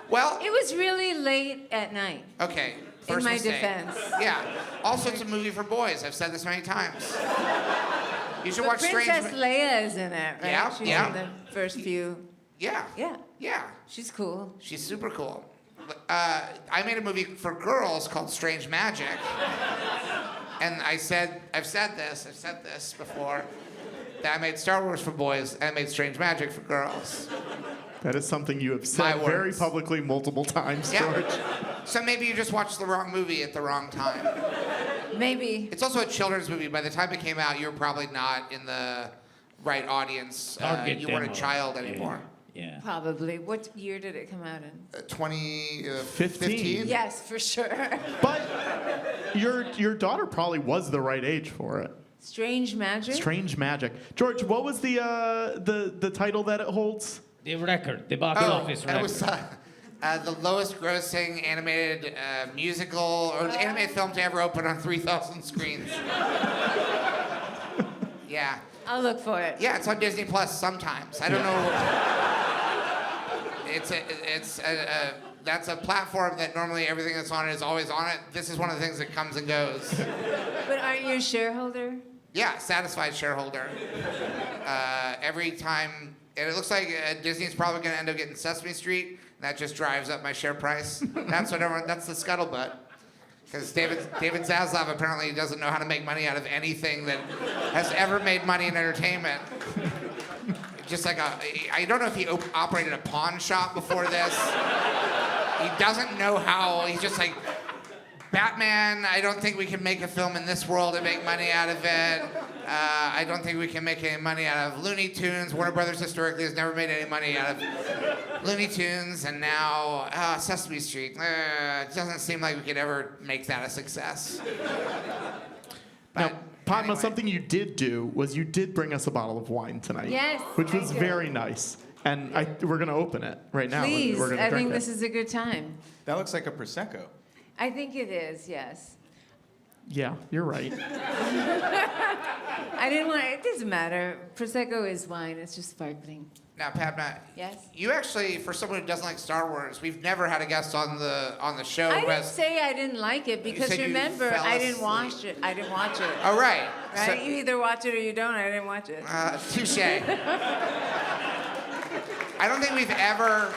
Well... It was really late at night. Okay. In First my mistake. defense. Yeah. Also, it's a movie for boys. I've said this many times. You should But watch Princess Strange... Leia is in it, right? Yeah, She's yeah. in the first few. Yeah. Yeah. Yeah. She's cool. She's super cool. I made a movie for girls called Strange Magic. And I've said this before, that I made Star Wars for boys and I made Strange Magic for girls. That is something you have said My very words. publicly multiple times, George. So maybe you just watched the wrong movie at the wrong time. Maybe. It's also a children's movie. By the time it came out, you were probably not in the right audience. You weren't a child anymore. Yeah. Probably. What year did it come out in? 2015? Yes, for sure. But your daughter probably was the right age for it. Strange Magic? Strange Magic. George, what was the title that it holds? The record, the box office record. It was the lowest grossing animated musical or animated film to ever open on 3,000 screens. Yeah. I'll look for it. Yeah, it's on Disney Plus sometimes. I don't know. That's a platform that normally everything that's on it is always on it. This is one of the things that comes and goes. But aren't you a shareholder? Yeah, satisfied shareholder. Every time, and it looks like Disney's probably going to end up getting Sesame Street, and that just drives up my share price. That's the scuttlebutt. Because David Zaslav apparently doesn't know how to make money out of anything that has ever made money in entertainment. Just like I don't know if he operated a pawn shop before this. He doesn't know how. He's just like, Batman, I don't think we can make a film in this world and make money out of it. I don't think we can make any money out of Looney Tunes. Warner Brothers historically has never made any money out of Looney Tunes. And now Sesame Street. It doesn't seem like we could ever make that a success. But Now, Padma, anyway. something you did do was you did bring us a bottle of wine tonight. Yes, Which I was did. very nice. And we're going to open it right now. Please, We're gonna I drink think it. this is a good time. That looks like a Prosecco. I think it is, yes. Yeah, you're right. I didn't want it doesn't matter. Prosecco is wine, it's just sparkling. Now, Padma, Yes? you actually, for someone who doesn't like Star Wars, we've never had a guest on the show I who didn't has. say I didn't like it because said you remember fell I didn't asleep. watch it. I didn't watch it. Oh, right. Right? You either watch it or you don't. I didn't watch it. Touche. I don't think we've ever.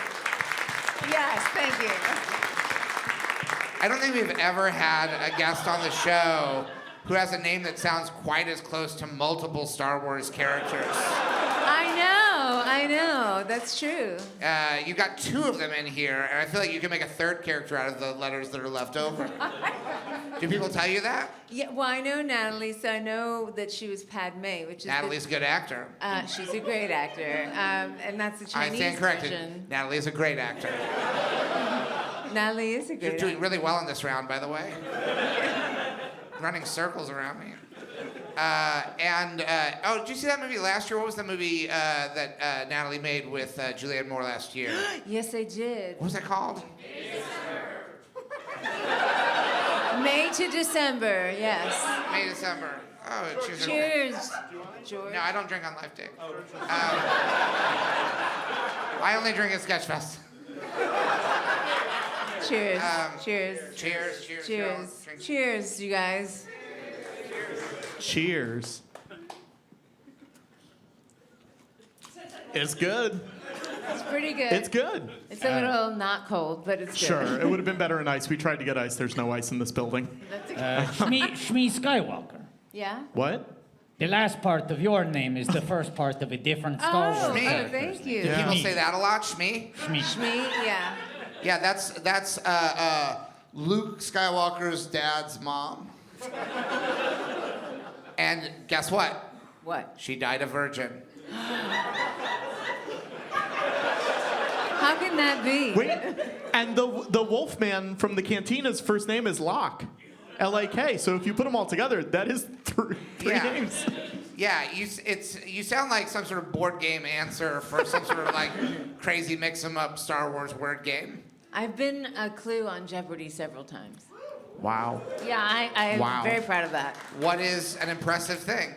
Yes, thank you. I don't think we've ever had a guest on the show who has a name that sounds quite as close to multiple Star Wars characters. I know. That's true. You got two of them in here, and I feel like you can make a third character out of the letters that are left over. Do people tell you that? Yeah, well, I know Natalie, so I know that she was Padme, which is Natalie's a good actor. she's a great actor, and that's the I Chinese stand corrected. version. Natalie's a great actor. Natalie is a You're great doing actor. really well in this round, by the way. Running circles around me. Did you see that movie last year? What was the movie that Natalie made with Julianne Moore last year? Yes, I did. What was that called? May to December, yes. May, December. Oh, cheers. Cheers, George. No, I don't drink on Life Day. I only drink at Sketchfest. Cheers. Cheers. Cheers. Cheers. Cheers, you guys. Cheers. It's good. It's pretty good. It's good. It's a little not cold, but it's good. Sure, it would have been better in ice. We tried to get ice. There's no ice in this building. That's okay. Shmi Skywalker. Yeah? What? The last part of your name is the first part of a different Star Wars. Oh, Shmi. thank you. Yeah. People say that a lot, Shmi. Shmi, yeah. Yeah, that's Luke Skywalker's dad's mom. And guess what? What? She died a virgin. How can that be? Wait, and the Wolfman from the Cantina's first name is Locke. L-A-K. So if you put them all together, that is three names. Yeah, you sound like some sort of board game answer for some sort of like crazy mix 'em up Star Wars word game. I've been a clue on Jeopardy several times. Wow. Yeah, I'm Wow. very proud of that. What is an impressive thing?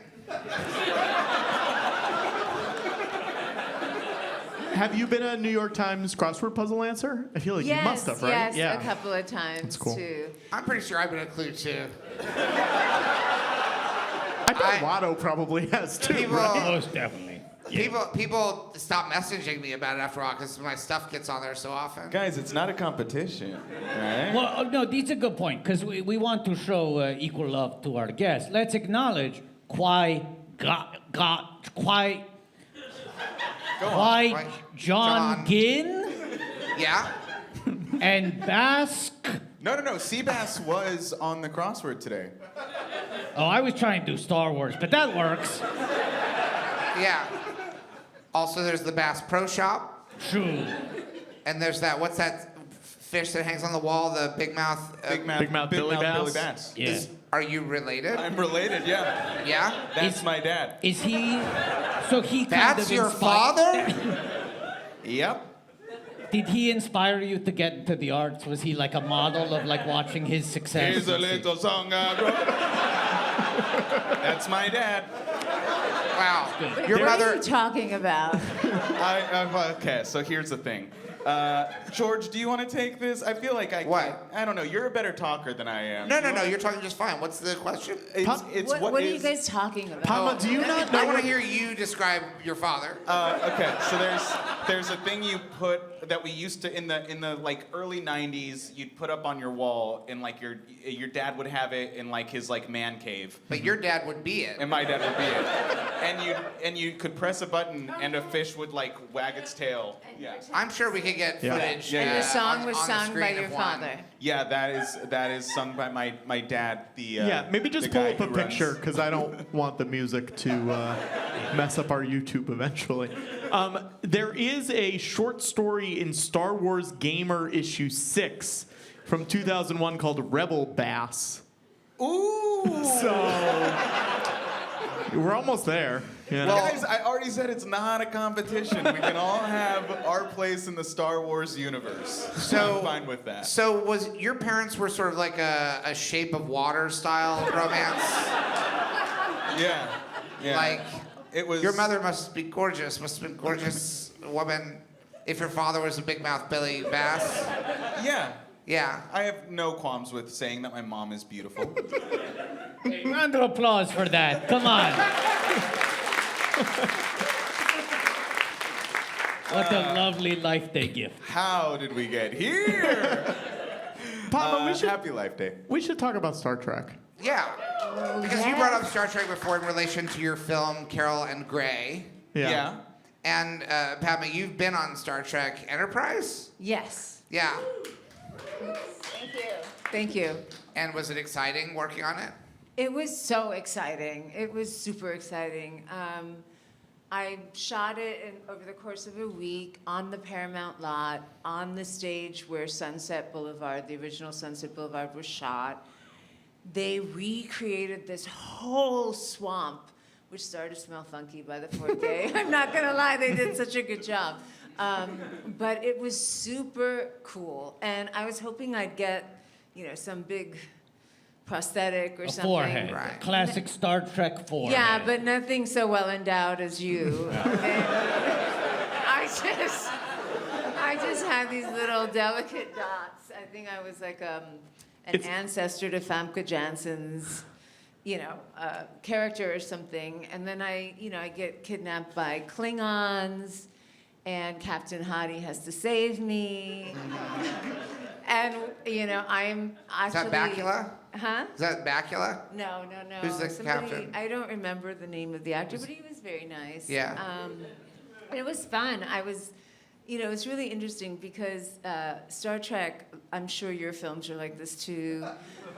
Have you been a New York Times crossword puzzle answer? I feel like you must have, right? Yes, a couple of times That's cool. too. I'm pretty sure I've been a clue too. I bet Watto probably has too, People- right? Most definitely. Yeah. People stop messaging me about it after a while because my stuff gets on there so often. Guys, it's not a competition, right? Well, no, this is a good point, because we want to show equal love to our guests. Let's acknowledge John Ginn Yeah? and Basque. No. Seabass was on the crossword today. Oh, I was trying to do Star Wars, but that works. Yeah. Also, there's the Bass Pro Shop. True. And there's that, what's that fish that hangs on the wall, the big mouth? Big mouth Billy Bass. Yeah. Are you related? I'm related, yeah. Yeah? That's my dad. Is he? So he kind That's of your father? Yep. Did he inspire you to get into the arts? Was he like a model of like watching his success? Here's a little song I wrote. That's my dad. Wow. What Your are mother. you talking about? Okay, so here's the thing. George, do you want to take this? I feel like What? I don't know. You're a better talker than I am. No, you're talking just fine. What's the question? It's What are you guys talking about? Padma, do you not know? I want to hear you describe your father. Okay, so there's a thing you put that we used to in the like early '90s. You'd put up on your wall, and like your dad would have it in like his like man cave. But your dad would be it. And my dad would be it. And you could press a button, and a fish would like wag its tail. Yeah. I'm sure we could get footage. Yeah, And the song was on the sung by screen your of one. father. Yeah, that is sung by my dad. Yeah, maybe just the pull guy up a who runs- picture, because I don't want the music to mess up our YouTube eventually. There is a short story in Star Wars Gamer issue 6 from 2001 called Rebel Bass. Ooh. So we're almost there. You know? Guys, I already said it's not a competition. We can all have our place in the Star Wars universe. So I'm fine with that. So was your parents were sort of like a Shape of Water style romance? Yeah. Like it was. your mother must be gorgeous. Must have been gorgeous woman. If your father was a big mouth Billy Bass. Yeah. Yeah. I have no qualms with saying that my mom is beautiful. Hey, round of applause for that. Come on. What a lovely Life Day gift. How did we get here? Padma, Happy Life Day. we should talk about Star Trek. Yeah. Because you brought up Star Trek before in relation to your film Carol and Gray. Yeah. And Padma, you've been on Star Trek Enterprise? Yes. Yeah. Thank you. Thank you. And was it exciting working on it? It was so exciting. It was super exciting. I shot it over the course of a week on the Paramount lot, on the stage where Sunset Boulevard, the original Sunset Boulevard, was shot. They recreated this whole swamp, which started to smell funky by the fourth day. I'm not gonna lie, they did such a good job. But it was super cool, and I was hoping I'd get, some big prosthetic or A something. forehead. Right. Classic Star Trek forehead. Yeah, but nothing so well endowed as you. I just had these little delicate dots. I think I was like an ancestor to Famke Janssen's, character or something. And then I get kidnapped by Klingons, and Captain Hadi has to save me. And I'm actually. Is that Bakula? Huh? Is that Bakula? No. Who's the captain? I don't remember the name of the actor, but he was very nice. Yeah. It was fun. It's really interesting because Star Trek, I'm sure your films are like this too,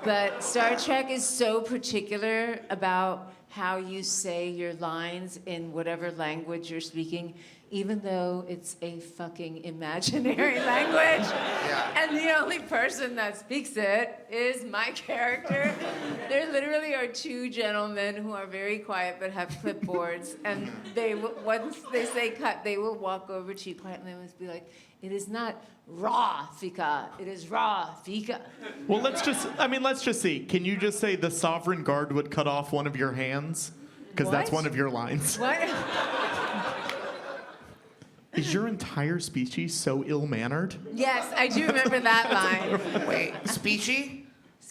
but Star Trek is so particular about how you say your lines in whatever language you're speaking, even though it's a fucking imaginary language. Yeah. And the only person that speaks it is my character. There literally are two gentlemen who are very quiet but have clipboards, and once they say cut, they will walk over to you quietly and be like, "It is not raw fika, it is raw fika." Well, let's just see. Can you just say the sovereign guard would cut off one of your hands? Because that's What? one of your lines. What? Is your entire species so ill-mannered? Yes, I do remember that line. Wait, speechy?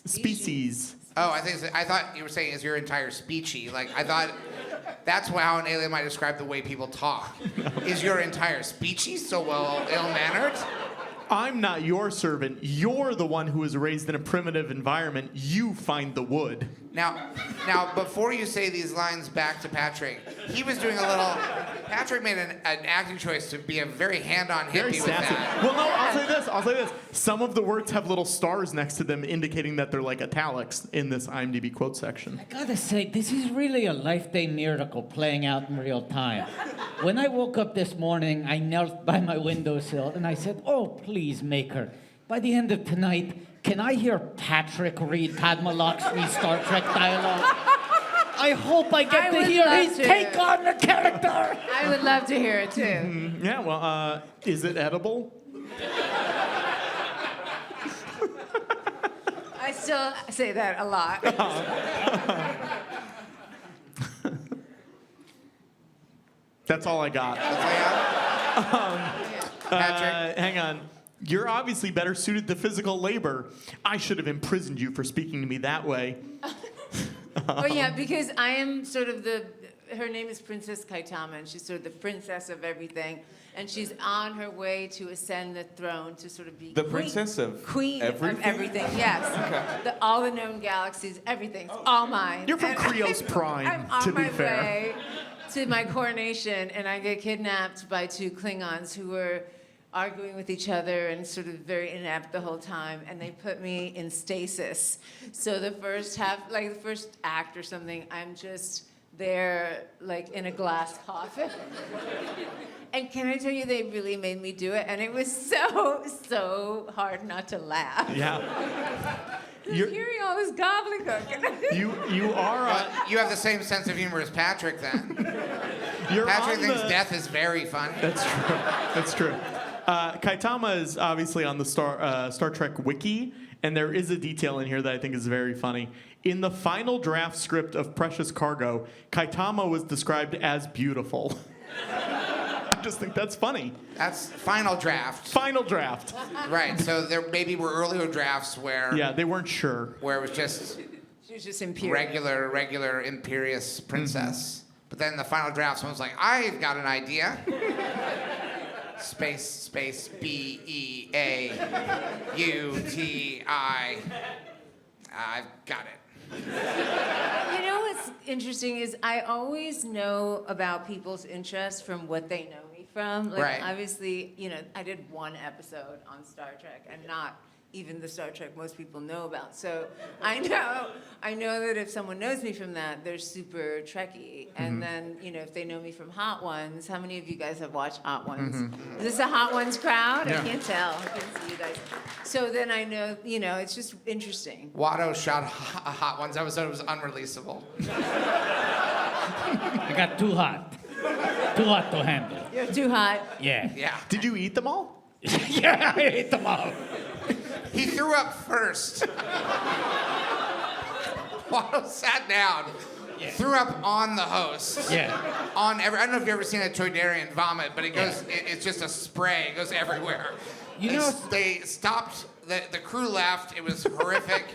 Species. Oh, I thought you were saying is your entire speechy. Like, I thought that's how an alien might describe the way people talk. Is your entire species so well ill-mannered? I'm not your servant. You're the one who was raised in a primitive environment. You find the wood. Now, before you say these lines back to Patrick, he was doing a little. Patrick made an acting choice to be a very hand-on hippie Very with sassy. that. Well, no, I'll say this. Some of the words have little stars next to them indicating that they're like italics in this IMDb quote section. I gotta say, this is really a life-day miracle playing out in real time. When I woke up this morning, I knelt by my windowsill and I said, "Oh, please, Maker, by the end of tonight, can I hear Patrick read Padma Lakshmi Star Trek dialogue? I hope I get I to would hear love his to. take on the character." I would love to hear it too. Yeah, well, is it edible? I still say that a lot. That's all I got. Patrick? Hang on. You're obviously better suited to physical labor. I should have imprisoned you for speaking to me that way. Oh yeah, because I am sort of her name is Princess Kaitama, and she's sort of the princess of everything. And she's on her way to ascend the throne to sort of be The princess of queen everything? of everything. Yes, Okay. all the known galaxies, everything's all mine. You're from And Creo's Prime, I'm on to be my fair. way to my coronation, and I get kidnapped by two Klingons who were arguing with each other and sort of very inept the whole time, and they put me in stasis. So the first half, like the first act or something, I'm just there like in a glass coffin. And can I tell you, they really made me do it, and it was so hard not to laugh. Yeah. Just hearing all this gobbledygook. You are. You have the same sense of humor as Patrick, then. You're Patrick on thinks the- death is very funny. That's true. That's true. Kaitama is obviously on the Star Trek wiki, and there is a detail in here that I think is very funny. In the final draft script of Precious Cargo, Kaitama was described as beautiful. I just think that's funny. That's final draft. Final draft. Right. So there maybe were earlier drafts where Yeah, they weren't sure. where it was just She was just imperial. regular imperious princess. But then the final draft, someone's like, I've got an idea. Space BEAUTI. I've got it. You know what's interesting is I always know about people's interests from what they know me from. Like, Right. obviously, I did one episode on Star Trek, and not even the Star Trek most people know about. So I know that if someone knows me from that, they're super Trekky. And then, if they know me from Hot Ones, how many of you guys have watched Hot Ones? Is this a Hot Ones crowd? Yeah. I can't tell. I can't see you guys. So then I know, it's just interesting. Watto shot a Hot Ones episode. It was unreleasable. I got too hot. Too hot to handle. You're too hot. Yeah. Yeah. Did you eat them all? Yeah, I ate them all. He threw up first. Watto sat down, threw up on the host. Yeah. I don't know if you've ever seen a Toydarian vomit, but it goes. It's just a spray. It goes everywhere. They stopped. The crew left. It was horrific.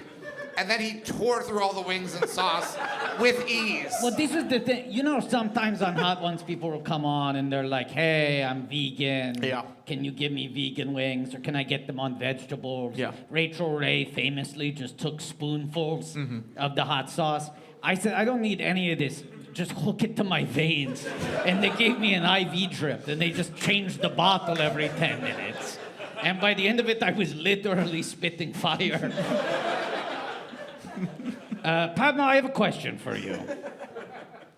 And then he tore through all the wings and sauce with ease. Well, this is the thing. You know, sometimes on Hot Ones, people will come on and they're like, hey, I'm vegan. Yeah. Can you give me vegan wings? Or can I get them on vegetables? Yeah. Rachel Ray famously just took spoonfuls of the hot sauce. I said, I don't need any of this. Just hook it to my veins. And they gave me an IV drip. And they just changed the bottle every 10 minutes. And by the end of it, I was literally spitting fire. Padma, I have a question for you.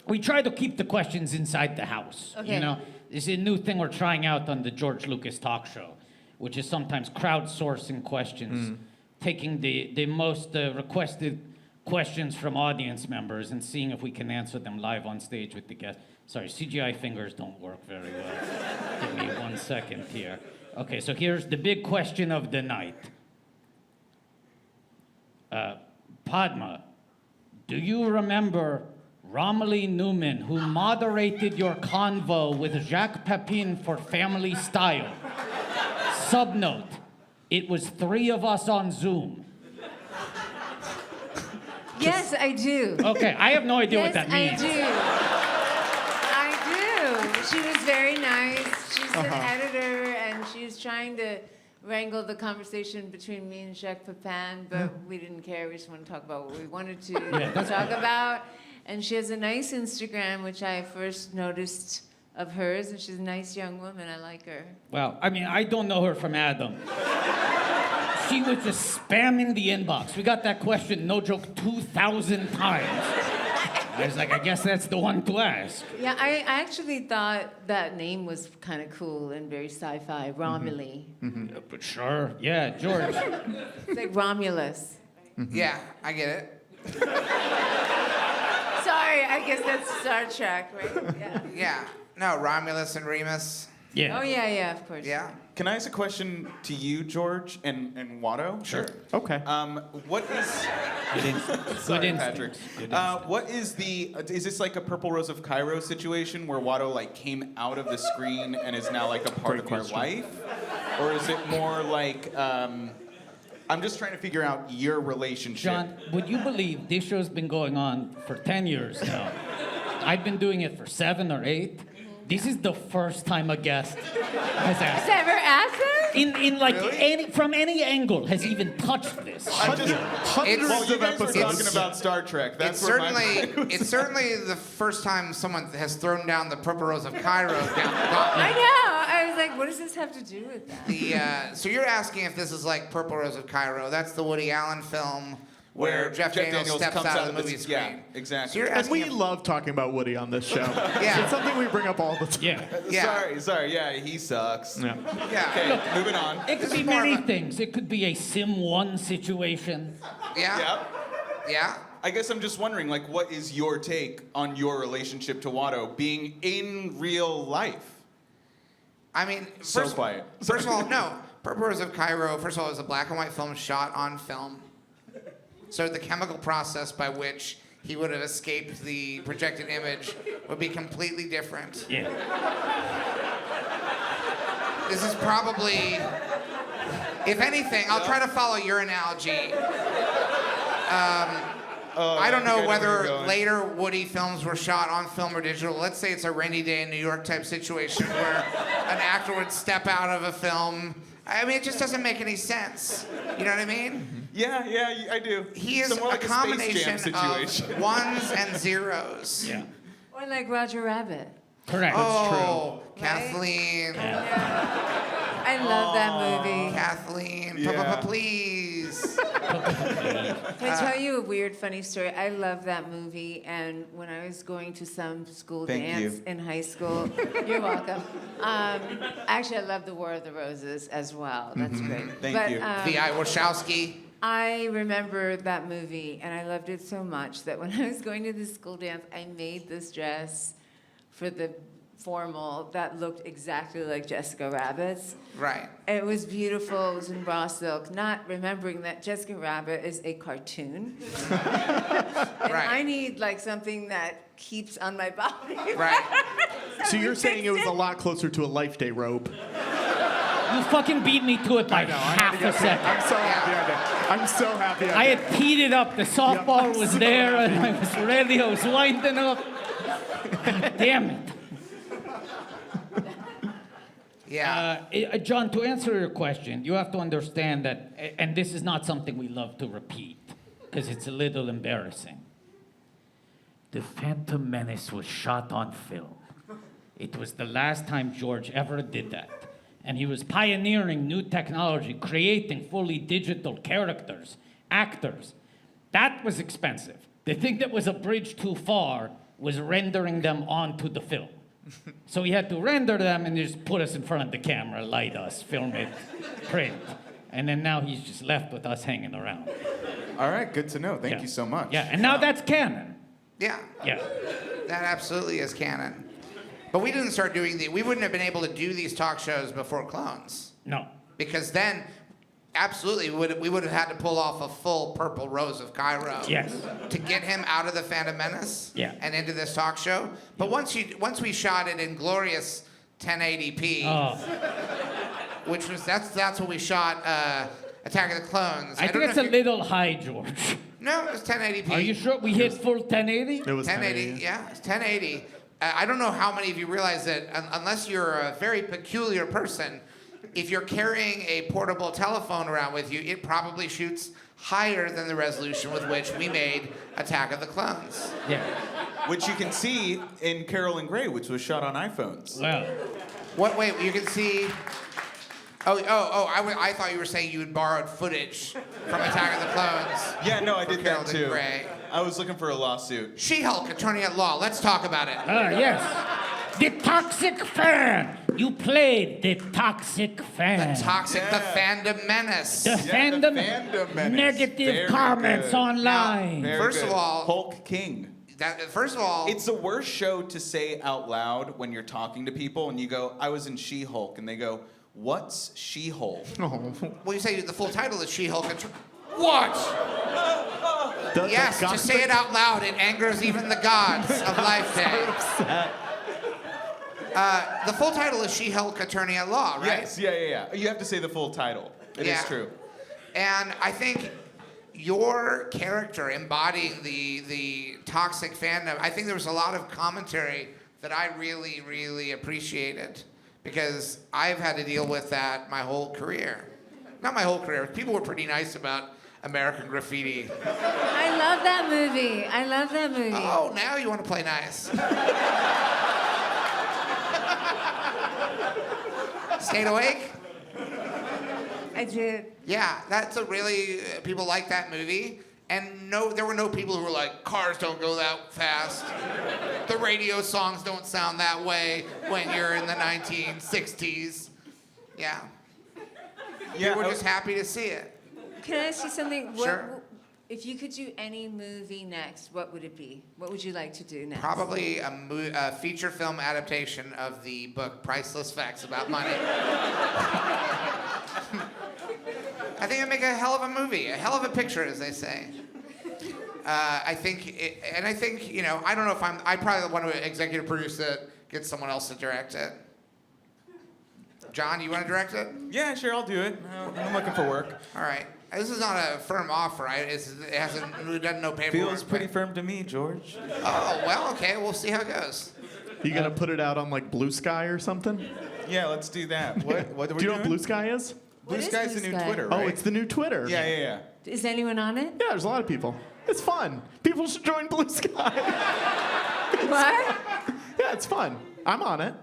We try to keep the questions inside the house. Okay. You know, this is a new thing we're trying out on the George Lucas talk show, which is sometimes crowdsourcing questions, taking the most requested questions from audience members and seeing if we can answer them live on stage with the guests. Sorry, CGI fingers don't work very well. Give me 1 second here. Okay, so here's the big question of the night. Padma, do you remember Romilly Newman, who moderated your convo with Jacques Pepin for Family Style? Subnote, it was 3 of us on Zoom. Yes, I do. Okay, I have no idea Yes, what that means. I do. She was very nice. She's an editor, and she was trying to wrangle the conversation between me and Jacques Pepin, but we didn't care. We just want to talk about what we wanted to talk about. And she has a nice Instagram, which I first noticed of hers, and she's a nice young woman. I like her. Well, I mean, I don't know her from Adam. She was just spamming the inbox. We got that question, no joke, 2,000 times. I was like, I guess that's the one to ask. Yeah, I actually thought that name was kind of cool and very sci-fi, Romilly. But sure, yeah, George. It's like Romulus. Yeah, I get it. Sorry, I guess that's Star Trek, right? Yeah. Yeah. No, Romulus and Remus. Yeah. Oh, yeah, of course. Yeah. Can I ask a question to you, George, and Watto? Sure. Okay. What is... Sorry, Patrick. What is is this like a Purple Rose of Cairo situation where Watto like came out of the screen and is now like a part of your life? Or is it more like, I'm just trying to figure out your relationship. John, would you believe this show's been going on for 10 years now? I've been doing it for 7 or 8. This is the first time a guest has asked. Has ever asked him? In like from any angle has even touched this. Hundreds Well, you of guys were episodes. talking about Star Trek. That's It's where my mind was. it's certainly the first time someone has thrown down the Purple Rose of Cairo down the I gauntlet. know. I was like, what does this have to do with that? So you're asking if this is like Purple Rose of Cairo. That's the Woody Allen film where Jeff Daniels steps comes out of the movie screen. Yeah, exactly. So you're And asking we love talking about Woody on this show. Yeah. It's something we bring up all the time. Yeah. Yeah. Sorry. Yeah, he sucks. Yeah. Yeah. Okay, moving on. It could This be is more many of a- things. It could be a Sim 1 situation. Yeah. Yep. Yeah. I guess I'm just wondering, like, what is your take on your relationship to Watto being in real life? I mean, So quiet. First of all, no. Purple Rose of Cairo, first of all, is a black and white film shot on film. So the chemical process by which he would have escaped the projected image would be completely different. Yeah. This is probably, if anything, I'll try to follow your analogy. I don't know whether later Woody films were shot on film or digital. Let's say it's a rainy day in New York type situation where an actor would step out of a film. I mean, it just doesn't make any sense. You know what I mean? Yeah, I do. He is So more a like Space Jam combination situation. of ones and zeros. Yeah. Or like Roger Rabbit. Correct. Oh, Right? Kathleen. I love that movie. Kathleen, Yeah. please. Can I tell you a weird, funny story? I love that movie, and when I was going to some school Thank dance you. in high school, you're welcome. Actually, I love The War of the Roses as well. That's great. Thank you. V.I. Wachowski. I remember that movie, and I loved it so much that when I was going to this school dance, I made this dress for the formal that looked exactly like Jessica Rabbit's. Right. It was beautiful. It was in raw silk, not remembering that Jessica Rabbit is a cartoon. And I need like something that keeps on my body. Right. So you're saying it was a lot closer to a Life Day robe? You fucking beat me to it by half a second. I'm so happy I did. I'm so happy I had teed it up. The softball was there, and I was ready. I was winding up. God damn it. Yeah. John, to answer your question, you have to understand that, and this is not something we love to repeat, because it's a little embarrassing. The Phantom Menace was shot on film. It was the last time George ever did that. And he was pioneering new technology, creating fully digital characters, actors. That was expensive. The thing that was a bridge too far was rendering them onto the film. So he had to render them and just put us in front of the camera, light us, film it, print. And then now he's just left with us hanging around. All right, good to know. Thank you so much. Yeah, and now that's canon. Yeah. Yeah. That absolutely is canon. But we didn't start doing we wouldn't have been able to do these talk shows before Clones. No. Because then, absolutely, we would have had to pull off a full Purple Rose of Cairo. Yes. To get him out of the Phantom Menace. Yeah. And into this talk show. But once we shot it in glorious 1080p, which was that's what we shot Attack of the Clones. I think it's a little high, George. No, it was 1080p. Are you sure we hit full 1080? It was 1080. Yeah, it's 1080. I don't know how many of you realize that unless you're a very peculiar person, if you're carrying a portable telephone around with you, it probably shoots higher than the resolution with which we made Attack of the Clones. Yeah. Which you can see in Carol and Gray, which was shot on iPhones. Well. What? Wait, you can see. I thought you were saying you had borrowed footage from Attack of the Clones. Yeah, no, I did Carol that too. Gray. I was looking for a lawsuit. She-Hulk, attorney at law. Let's talk about it. Yes. The toxic fan. You played the toxic fan. The Fandom Menace. The fandom Menace. negative Very comments good. online. Very First good. of all, Hulk King. First of all, It's the worst show to say out loud when you're talking to people and you go, I was in She-Hulk, and they go, what's She-Hulk? well, you say the full title is She-Hulk. What? Yes, to say it out loud, it angers even the gods of Life Day. The full title is She-Hulk, attorney at law, right? Yes, yeah. You have to say the full title. It is true. And I think your character embodying the toxic fandom, I think there was a lot of commentary that I really, really appreciated because I've had to deal with that my whole career. Not my whole career. People were pretty nice about American Graffiti. I love that movie. Oh, now you want to play nice. Stayed awake? I did. Yeah, that's a really, people like that movie. And there were no people who were like, cars don't go that fast. The radio songs don't sound that way when you're in the 1960s. Yeah. Yeah, We're just happy to see it. Can I ask you something? Sure. If you could do any movie next, what would it be? What would you like to do next? Probably a feature film adaptation of the book Priceless Facts About Money. I think it'd make a hell of a movie, a hell of a picture, as they say. I think, I don't know if I probably want to executive produce it, get someone else to direct it. John, you want to direct it? Yeah, sure, I'll do it. I'm looking for work. All right. This is not a firm offer. It doesn't know paperwork. Feels pretty firm to me, George. Oh, well, okay. We'll see how it goes. You gonna put it out on like Blue Sky or something? Yeah, let's do that. What are we Do you know what Blue Sky is? Blue Sky's the new Twitter, Oh, right? it's the new Twitter. Yeah. Is anyone on it? Yeah, there's a lot of people. It's fun. People should join Blue Sky. What? Yeah, it's fun. I'm on it.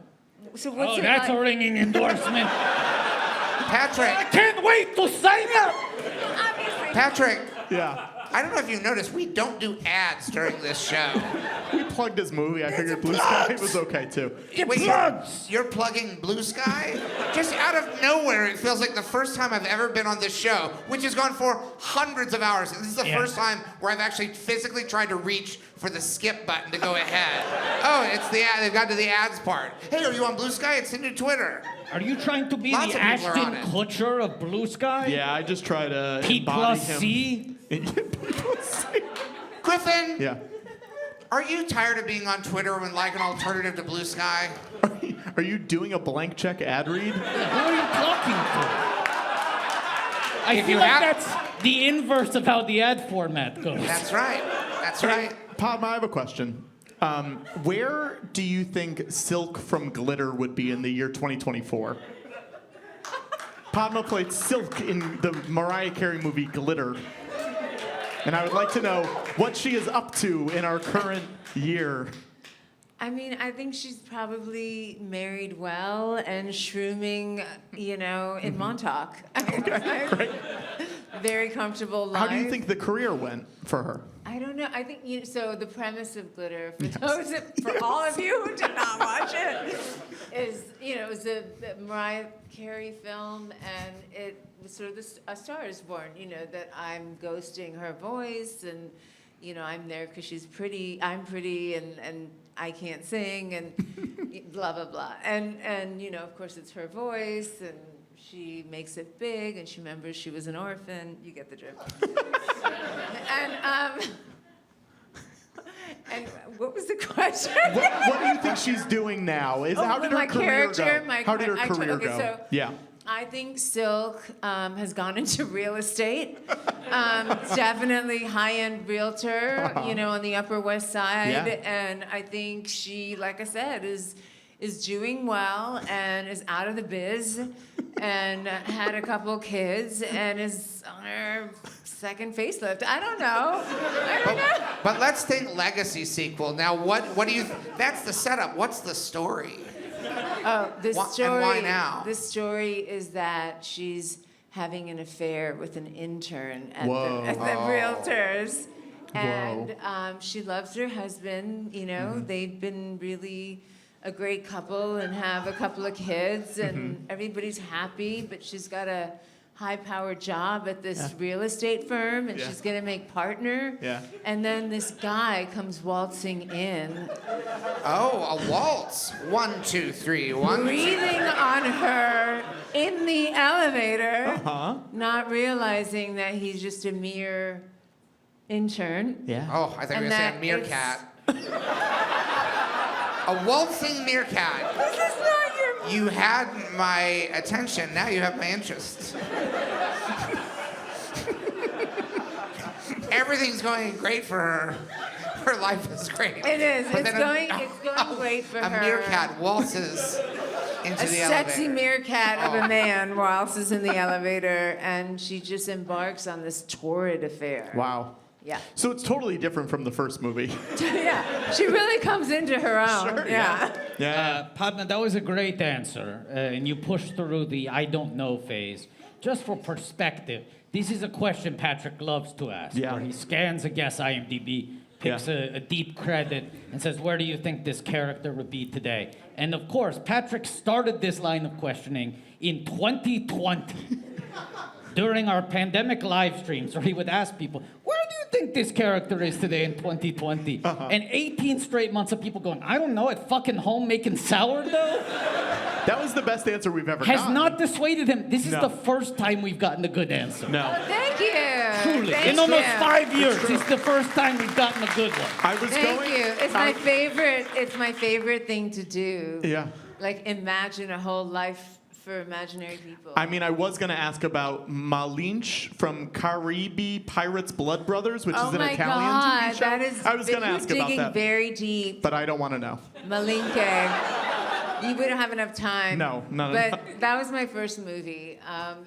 So what's it That's like? a ringing endorsement. Patrick. I can't wait to sign up. Patrick. Yeah. I don't know if you've noticed, we don't do ads during this show. We plugged his movie. I figured Blue Sky was okay too. Wait, you're plugging Blue Sky? Just out of nowhere, it feels like the first time I've ever been on this show, which has gone for hundreds of hours. This is the first time where I've actually physically tried to reach for the skip button to go ahead. Oh, it's the ad. They've got to the ads part. Hey, are you on Blue Sky? It's the new Twitter. Are you trying to be Lots the of people are on Ashton it. Kutcher of Blue Sky? Yeah, I just try to P embody plus him. C? Griffin, Yeah. are you tired of being on Twitter when like an alternative to Blue Sky? Are you doing a blank check ad read? Who are you talking to? I If feel you like have- that's the inverse of how the ad format goes. That's right. That's right. Padma, I have a question. Where do you think Silk from Glitter would be in the year 2024? Padma played Silk in the Mariah Carey movie Glitter. And I would like to know what she is up to in our current year. I mean, I think she's probably married well and shrooming, in Montauk. Okay, great. Very comfortable life. How do you think the career went for her? I don't know. I think so. The premise of Glitter, for all of you who did not watch it, is it was a Mariah Carey film, and it was sort of a Star is Born. That I'm ghosting her voice, and I'm there because she's pretty. I'm pretty, and I can't sing, and blah blah blah. And of course, it's her voice, and she makes it big, and she remembers she was an orphan. You get the drift. And what was the question? What do you think she's doing now? How did her career go? How did her career go? So Yeah. I think Silk has gone into real estate. Definitely high-end realtor, on the Upper West Side. Yeah. And I think she, like I said, is doing well and is out of the biz and had a couple kids and is on her second facelift. I don't know. But let's think legacy sequel. Now, what do you? That's the setup. What's the story? Oh, the story. And why now? The story is that she's having an affair with an intern at the Realtors, and she loves her husband. They've been really a great couple and have a couple of kids, and everybody's happy. But she's got a high-powered job at this real estate firm, and she's gonna make partner. Yeah. And then this guy comes waltzing in, Oh, a waltz. 1, 2, 3, 1. breathing on her in the elevator, not realizing that he's just a mere intern. Yeah. Oh, I thought you were And going to say a that meerkat. A waltzing meerkat. This is not your. You had my attention. Now you have my interest. Everything's going great for her. Her life is great. It is. But It's then going great for her. A meerkat waltzes into A the sexy elevator. meerkat of a man waltzes in the elevator, and she just embarks on this torrid affair. Wow. Yeah. So it's totally different from the first movie. Yeah. She really comes into her own. Sure, yeah. Yeah. Padma, that was a great answer, and you pushed through the I don't know phase. Just for perspective, this is a question Patrick loves to ask, Yeah. where he scans a guest IMDb, picks a deep credit, and says, where do you think this character would be today? And of course, Patrick started this line of questioning in 2020. During our pandemic live streams, where he would ask people, where do you think this character is today in 2020? And 18 straight months of people going, I don't know, at fucking home making sourdough? That was the best answer we've ever Has gotten. not dissuaded him. This is No. the first time we've gotten a good answer. No. Thank you. Truly. Thank In almost you. 5 years, it's the first time we've gotten a good one. I was Thank going. you. It's my favorite. It's my favorite thing to do. Yeah. Like imagine a whole life for imaginary people. I mean, I was going to ask about Malinche from Caribe Pirates Blood Brothers, which oh is an my Italian God, TV show. that is. I was going to ask about digging that, very deep. but I don't want to know. Malinche. We don't have enough time. No, none of But that was my first movie.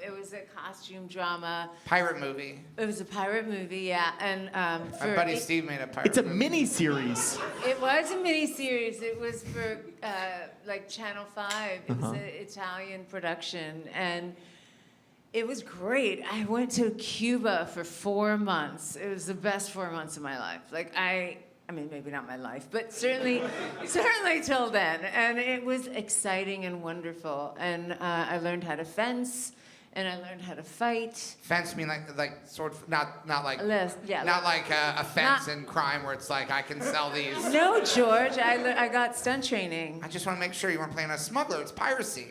It was a costume drama. Pirate movie. It was a pirate movie, yeah. And My buddy Steve made a pirate It's a movie. mini-series. It was a miniseries. It was for like Channel 5. It was an Italian production, and it was great. I went to Cuba for 4 months. It was the best 4 months of my life. Like I mean, maybe not my life, but certainly till then. And it was exciting and wonderful. And I learned how to fence, and I learned how to fight. Fence mean like sort of not like Yeah, not like a fence in crime where it's like I can sell these. No, George, I got stunt training. I just want to make sure you weren't playing a smuggler. It's piracy.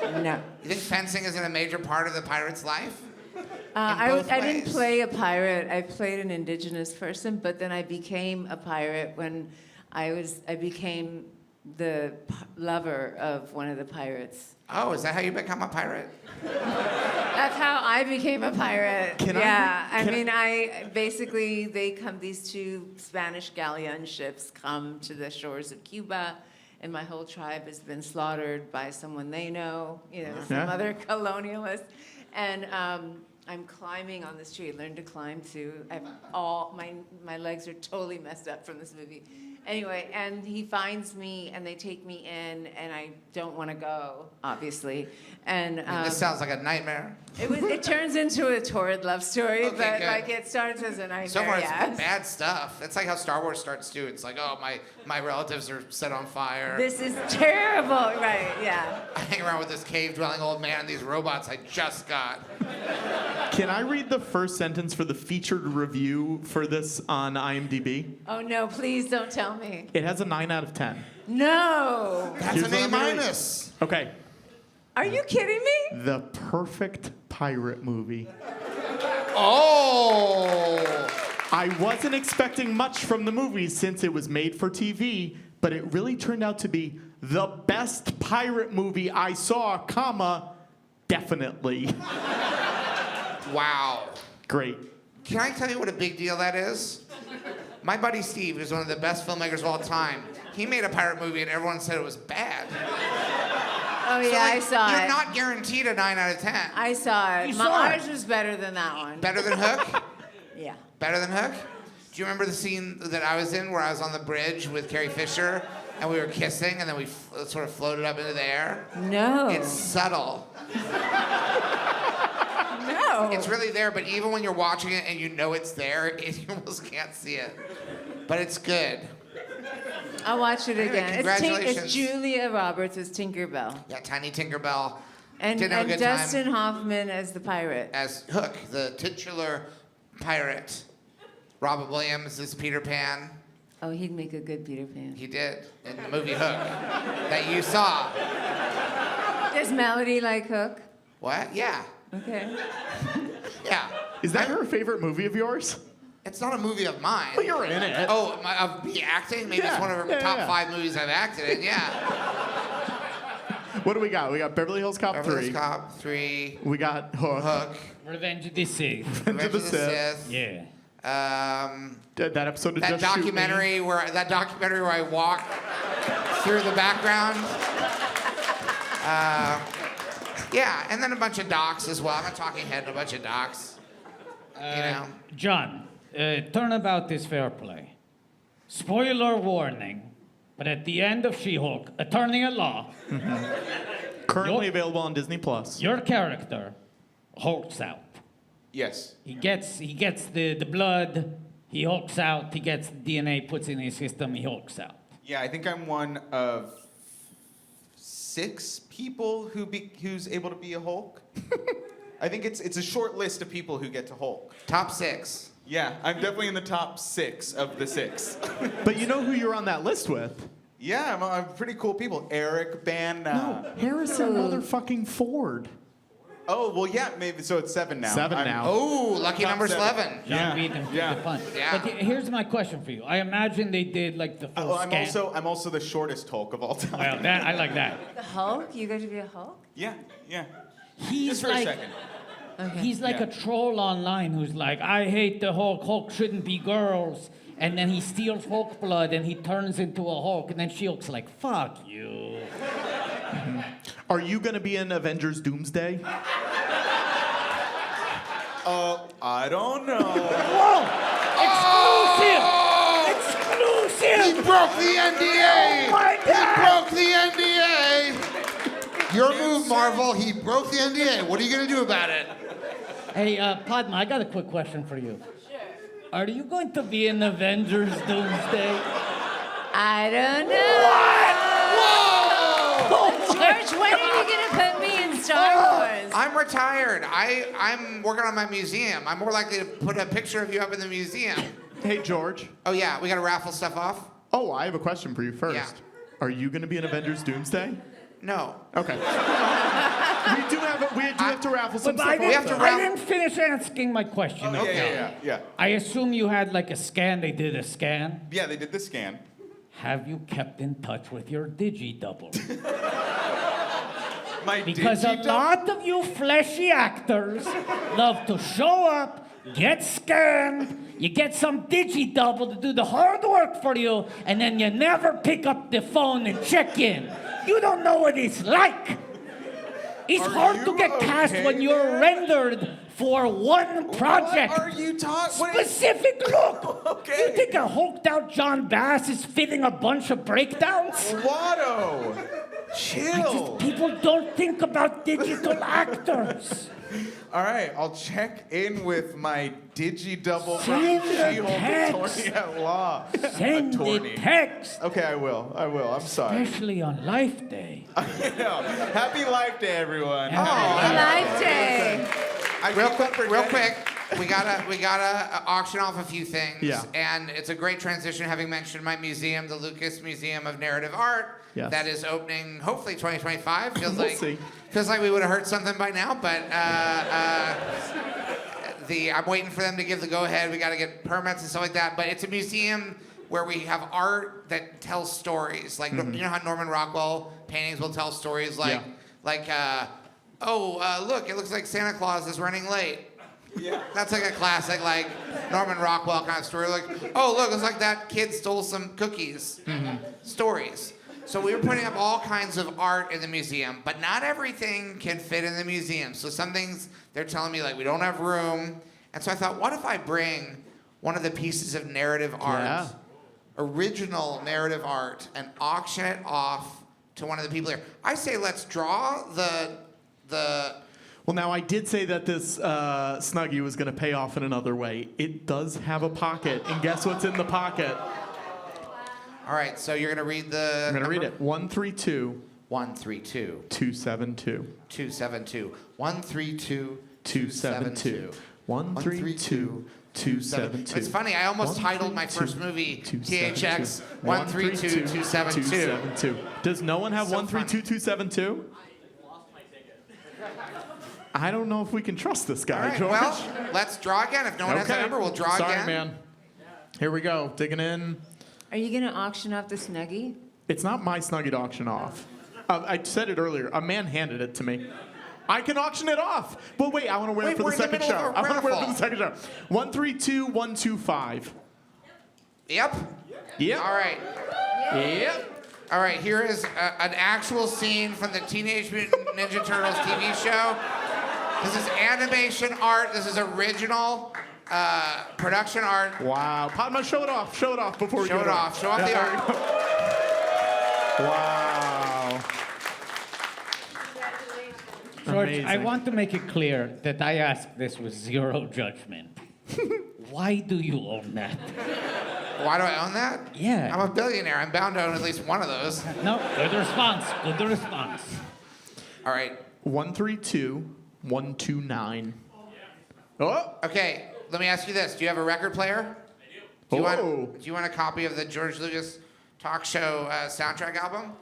No. You think fencing isn't a major part of the pirate's life? I didn't play a pirate. I played an indigenous person, but then I became a pirate when I became the lover of one of the pirates. Oh, is that how you become a pirate? That's how I became a pirate. Basically these two Spanish galleon ships come to the shores of Cuba, and my whole tribe has been slaughtered by someone they know, some other colonialist. And I'm climbing on this tree. I learned to climb too. My legs are totally messed up from this movie. Anyway, and he finds me, and they take me in, and I don't want to go, obviously. And this sounds like a nightmare. It turns into a torrid love story, Okay, but good. like it starts as a nightmare. So far, it's been bad stuff. That's like how Star Wars starts too. It's like, oh, my relatives are set on fire. This is terrible, right? Yeah. I hang around with this cave-dwelling old man and these robots I just got. Can I read the first sentence for the featured review for this on IMDb? Oh no! Please don't tell me. It has a 9 out of 10. No. That's Here's an what A I'm gonna read. minus. Okay. Are you kidding me? The perfect pirate movie. Oh. I wasn't expecting much from the movie since it was made for TV, but it really turned out to be the best pirate movie I saw, definitely. Wow. Great. Can I tell you what a big deal that is? My buddy Steve, who's one of the best filmmakers of all time, he made a pirate movie and everyone said it was bad. Oh yeah, I saw you're it. not guaranteed a 9 out of 10. I saw it. You saw it. Ours was better than that one. Better than Hook? Yeah. Better than Hook? Do you remember the scene that I was in where I was on the bridge with Carrie Fisher and we were kissing and then we sort of floated up into the air? No. It's subtle. No. It's really there, but even when you're watching it and you know it's there, you almost can't see it. But it's good. I'll watch it Anyway, again. congratulations. It's Julia Roberts as Tinkerbell. Yeah, Tiny Tinkerbell. And Didn't have a good Dustin time. Hoffman as the pirate. As Hook, the titular pirate. Robert Williams is Peter Pan. Oh, he'd make a good Peter Pan. He did in the movie Hook that you saw. Does Melody like Hook? What? Yeah. Okay. Yeah. Is that your favorite movie of yours? It's not a movie of mine. Well, you're in it. Oh, of me acting? Maybe it's one of the top 5 movies I've acted in, yeah. What do we got? We got Beverly Hills Cop 3. Beverly Hills Cop 3. We got Hook. Hook. Revenge of the Sith. Revenge of the Sith. Yeah. That episode of That Just Shoot Me. documentary where I walk through the background. Yeah, and then a bunch of docs as well. I'm a talking head and a bunch of docs. John, turnabout is fair play. Spoiler warning, but at the end of She-Hulk, Attorney at Law, Currently available on Disney Plus. your character hulks out. Yes. He gets the blood, he hulks out, he gets DNA, puts in his system, he hulks out. Yeah, I think I'm one of 6 people who's able to be a Hulk. I think it's a short list of people who get to Hulk. Top 6. Yeah, I'm definitely in the top 6 of the 6. But you know who you're on that list with? Yeah, I'm pretty cool people. Eric Bana. No, Harrison motherfucking Ford. Oh, well, yeah, maybe. So it's 7 now. 7 now. Oh, lucky Top number 7. 11. John beat him to the punch. Yeah. But here's my question for you. I imagine they did like the full scan. I'm also the shortest Hulk of all time. Well, I like that. The Hulk? You got to be a Hulk? Yeah. He's Just for like, a second. He's like Yeah. a troll online who's like, I hate the Hulk. Hulk shouldn't be girls. And then he steals Hulk blood and he turns into a Hulk. And then She-Hulk's like, fuck you. Are you going to be in Avengers Doomsday? I don't know. Whoa! Exclusive! He broke the NDA! Oh my God! He broke the NDA! Your move, Marvel. He broke the NDA. What are you going to do about it? Hey, Padma, I got a quick question for you. Are you going to be in Avengers Doomsday? I don't know. George, when are you going to put me in Star Wars? I'm retired. I'm working on my museum. I'm more likely to put a picture of you up in the museum. Hey, George. Oh, yeah, we got to raffle stuff off? Oh, I have a question for you first. Yeah. Are you going to be in Avengers Doomsday? No. Okay. we do have to raffle some But stuff. I didn't finish asking my question. Oh, okay. yeah. I assume you had like a scan. They did a scan. Yeah, they did the scan. Have you kept in touch with your digi-double? Because a lot of you fleshy actors love to show up, get scanned, you get some digi-double to do the hard work for you, and then you never pick up the phone and check in. You don't know what it's like. It's hard to get cast when you're rendered for one project. What are you talking? Specific look. Okay. You think a hulked out John Bass is fitting a bunch of breakdowns? Watto, chill. People don't think about digital actors. All right, I'll check in with my digi-double Send the She-Hulk text. attorney at law. Send the Attorney. text. Okay, I will. I'm sorry. Especially on Life Day. Happy Life Day, everyone. Happy Life Day. Real quick, we gotta auction off a few things. Yeah. And it's a great transition, having mentioned my museum, the Lucas Museum of Narrative Art. Yes. That is opening hopefully 2025. Feels We'll like see. feels like we would have heard something by now, but I'm waiting for them to give the go-ahead. We got to get permits and stuff like that. But it's a museum where we have art that tells stories. Like you know how Norman Rockwell paintings will tell stories look, it looks like Santa Claus is running late. Yeah. That's like a classic, like Norman Rockwell kind of story. Like, oh, look, it's like that kid stole some cookies. Stories. So we were putting up all kinds of art in the museum, but not everything can fit in the museum. So some things they're telling me, like, we don't have room. And so I thought, what if I bring one of the pieces of narrative art, original narrative art, and auction it off to one of the people here? I say let's draw the Well, now I did say that this Snuggie was going to pay off in another way. It does have a pocket, and guess what's in the pocket? All right, so you're gonna read the. I'm gonna read it. 132. 132. 272. 272. 132. 272. 132. 272. It's funny. I almost titled my first movie THX 132 272. Does no one have 132 272? I don't know if we can trust this guy, All right, George. well, let's draw again. If no one has that number, we'll draw Sorry, again. man. Here we go. Digging in. Are you going to auction off the Snuggie? It's not my Snuggie to auction off. I said it earlier. A man handed it to me. I can auction it off. But wait, I want to wear it for the second show. I want to wear it for the second show. 132 125. Yep. Yep. All right. Yep. All right, here is an actual scene from the Teenage Mutant Ninja Turtles TV show. This is animation art. This is original production art. Wow. Padma, show it off. Show it off before we Show go it off. Show off the art. Wow. George, Amazing. I want to make it clear that I asked this with zero judgment. Why do you own that? Why do I own that? Yeah. I'm a billionaire. I'm bound to own at least one of those. No, good response. Good response. All right. 132 129. Oh. Okay, let me ask you this. Do you have a record player? Do you want a copy of the George Lucas talk show soundtrack album?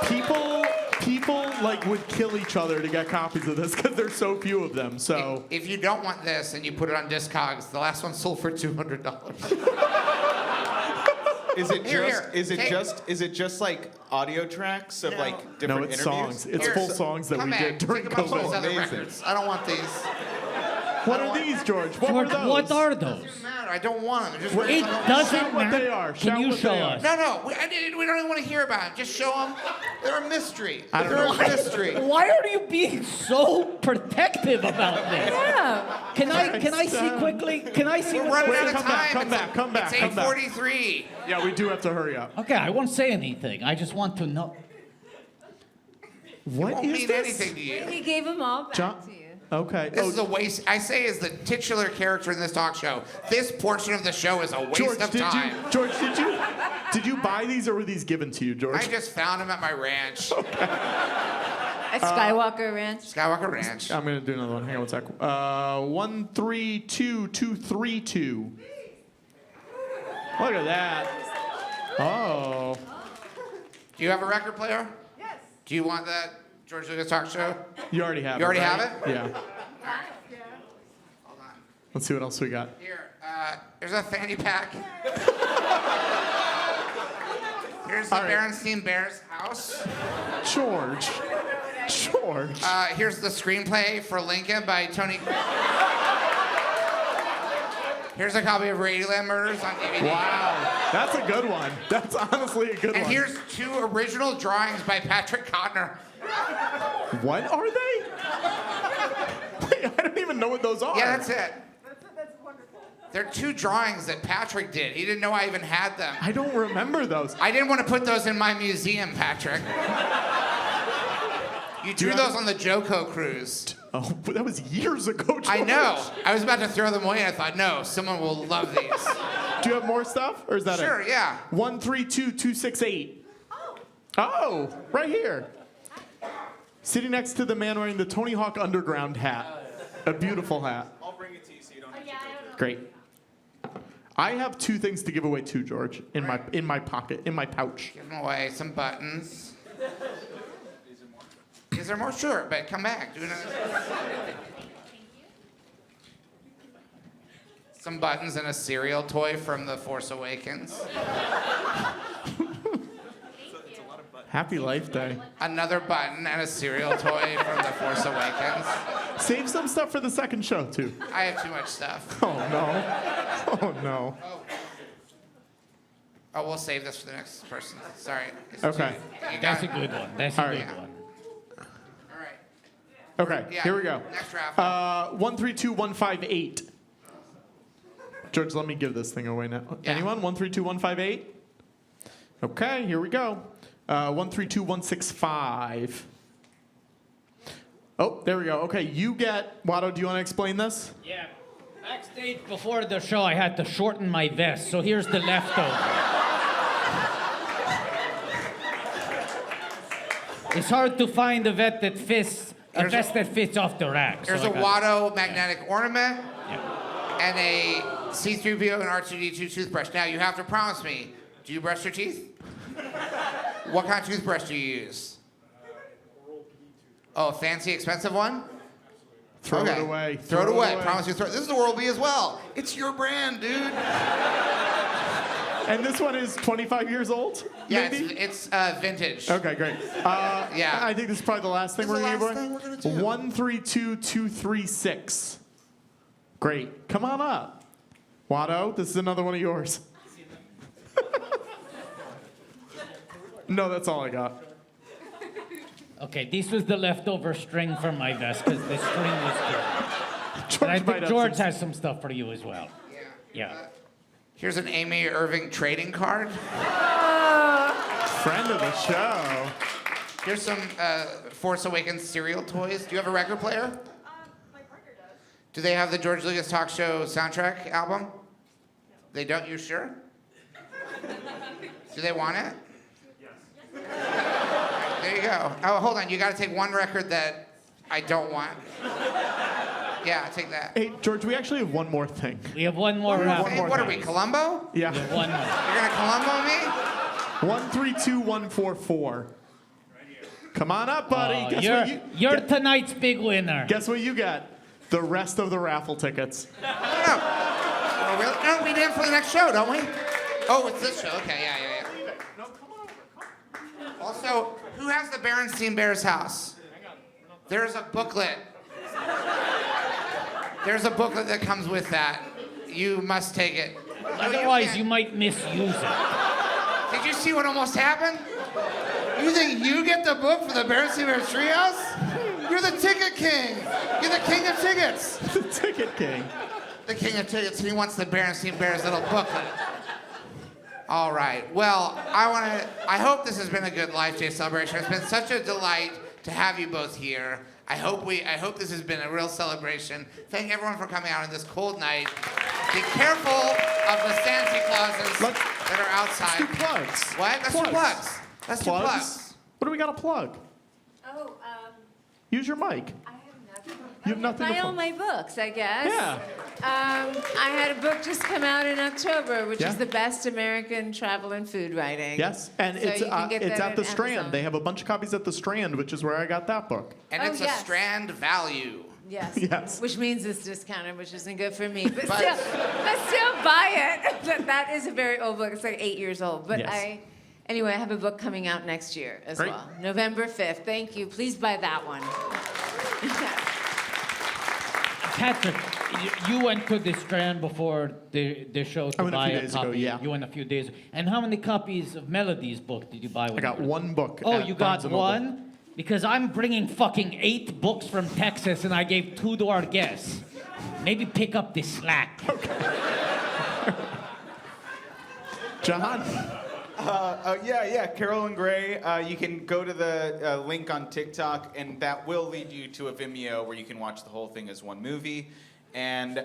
People like would kill each other to get copies of this because there's so few of them. So if you don't want this and you put it on Discogs, the last one sold for $200. Is it just like audio tracks of like different it's interviews? songs. It's full songs that we did during COVID. Other records. I don't want these. What are these, George? What George, were those? what are those? Doesn't matter. I don't want them. Just It doesn't Shout what matter. they are. Can Shout you what show they are. us? No. We don't even want to hear about them. Just show them. They're a mystery. I don't They're know. a mystery. Why are you being so protective about this? Yeah. Can I see quickly? Can I see? We're what running those out of are? time. Come back. It's 8:43. Yeah, we do have to hurry up. Okay, I won't say anything. I just want to know. It What won't is mean this? anything to you. He gave them all back John- to you. Okay. This is a waste. I say as the titular character in this talk show, this portion of the show is a waste of time. George, did you buy these or were these given to you, George? I just found them at my ranch. At Skywalker Ranch. Skywalker Ranch. I'm gonna do another one. Hang on one sec. 132232. Look at that. Oh. Do you have a record player? Yes. Do you want that George Lucas talk show? You already have it. You already right? have it? Yeah. Hold on. Let's see what else we got. Here, there's a fanny pack. Here's the Berenstain Bears house. George. Here's the screenplay for Lincoln by Tony. Here's a copy of Radioland Murders on DVD. Wow, that's a good one. That's honestly a good one. And here's 2 original drawings by Patrick Cotner. What are they? Wait, I don't even know what those are. Yeah, that's it. That's wonderful. They're 2 drawings that Patrick did. He didn't know I even had them. I don't remember those. I didn't want to put those in my museum, Patrick. You drew those on the Joko cruise. Oh, but that was years ago, George. I know. I was about to throw them away, and I thought, no, someone will love these. Do you have more stuff, or is that it? Sure, yeah. 132268. Oh, right here. Sitting next to the man wearing the Tony Hawk Underground hat. A beautiful hat. I'll bring it to you so you don't have to. Great. I have 2 things to give away too, George, in my pocket, in my pouch. Give them away. Some buttons. Is there more? Sure, but come back. Do another. Some buttons and a cereal toy from The Force Awakens. Happy Life Day. Another button and a cereal toy from The Force Awakens. Save some stuff for the second show, too. I have too much stuff. Oh, no. Oh, no. Oh, we'll save this for the next person. Sorry. Okay. That's a good one. That's a good one. All right. Okay, Yeah, here we go. next raffle. 132158. George, let me give this thing away now. Yeah. Anyone? 132158? Okay, here we go. 132165. Oh, there we go. Okay, you get... Watto, do you want to explain this? Yeah. Backstage before the show, I had to shorten my vest, so here's the leftover. It's hard to find a vest that fits off the rack. There's a Watto magnetic ornament and a C-3PO and R2-D2 toothbrush. Now, you have to promise me, do you brush your teeth? What kind of toothbrush do you use? Oh, a fancy, expensive one? Throw it away. Throw it away. Promise you throw it. This is the Oral-B as well. It's your brand, dude. And this one is 25 years old? Yeah, maybe? it's vintage. Okay, great. Yeah. I think this is probably the last thing we're going to do. 132236. Great. Come on up. Watto, this is another one of yours. No, that's all I got. Okay, this was the leftover string from my vest because the string was good. But I think George has some stuff for you as well. Yeah. Here's an Amy Irving trading card. Friend of the show. Here's some Force Awakens cereal toys. Do you have a record player? My partner does. Do they have the George Lucas Talk Show soundtrack album? No. They don't? You sure? Do they want it? Yes. There you go. Oh, hold on. You got to take one record that I don't want. Yeah, take that. Hey, George, we actually have one more thing. We have one more round. Hey, what are we, Columbo? Yeah. One more. You're going to Columbo me? 132144. Come on up, buddy. You're tonight's big winner. Guess what you got? The rest of the raffle tickets. No. Oh, really? No, we did for the next show, don't we? Oh, it's this show. Okay, yeah. No, come over. Also, who has the Berenstain Bears house? There's a booklet. There's a booklet that comes with that. You must take it. Otherwise, you might misuse it. Did you see what almost happened? You think you get the book for the Berenstain Bears Treehouse? You're the ticket king. You're the king of tickets. The ticket king. The king of tickets. He wants the Berenstain Bears little booklet. All right. Well, I hope this has been a good Life Day celebration. It's been such a delight to have you both here. I hope this has been a real celebration. Thank everyone for coming out on this cold night. Be careful of the Santa Clauses that are outside. Let's do plugs. What? Let's do plugs. Let's do plugs. What do we got to plug? Oh, Use your mic. I have nothing. You have nothing to all my books, I guess. Yeah. I had a book just come out in October, which is the best American travel and food writing. Yes, and So it's you can get that at the on Strand. Amazon. They have a bunch of copies at the Strand, which is where I got that book. And it's a Strand value. Yes. Yes. Which means it's discounted, which isn't good for me. But still buy it. That is a very old book. It's like 8 years old. But Yes. Anyway, I have a book coming out next year as well. November 5th. Thank you. Please buy that one. Patrick, you went to the Strand before the show to buy a copy. You went a few days. And how many copies of Melody's book did you buy? I got one book. Oh, at you got Barnes & Noble. one? Because I'm bringing fucking 8 books from Texas, and I gave 2 to our guests. Maybe pick up the slack. Okay. John? Yeah, Carol and Gray. You can go to the link on TikTok, and that will lead you to a Vimeo where you can watch the whole thing as one movie. And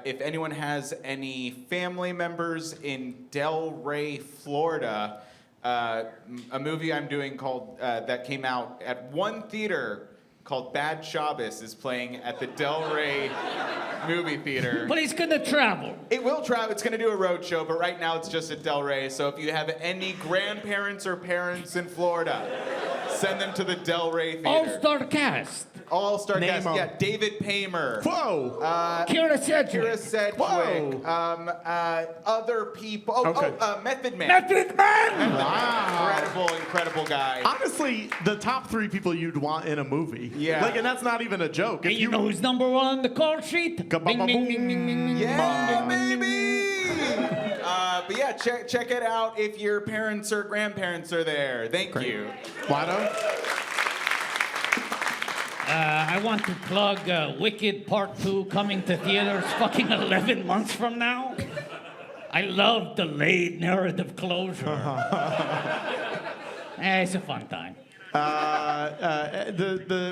if anyone has any family members in Delray, Florida, a movie I'm doing called that came out at one theater called Bad Shabbos is playing at the Delray movie theater. But he's gonna travel. It will travel. It's gonna do a road show, but right now it's just at Delray. So if you have any grandparents or parents in Florida, send them to the Delray theater. All-star cast. All-star Name cast. them. Yeah, David Paymer. Whoa! Kira Sedgwick. Kira Sedgwick. Whoa. Other people. Method Man. Method Man! Wow. Incredible guy. Honestly, the top 3 people you'd want in a movie. Yeah. And that's not even a joke. Hey, you know who's number 1 on the call sheet? Bing, bing, bing, bing, bing, bing. Yeah, baby! But yeah, check it out if your parents or grandparents are there. Thank you. Lotto? I want to plug Wicked Part 2 coming to theaters fucking 11 months from now. I love delayed narrative closure. It's a fun time.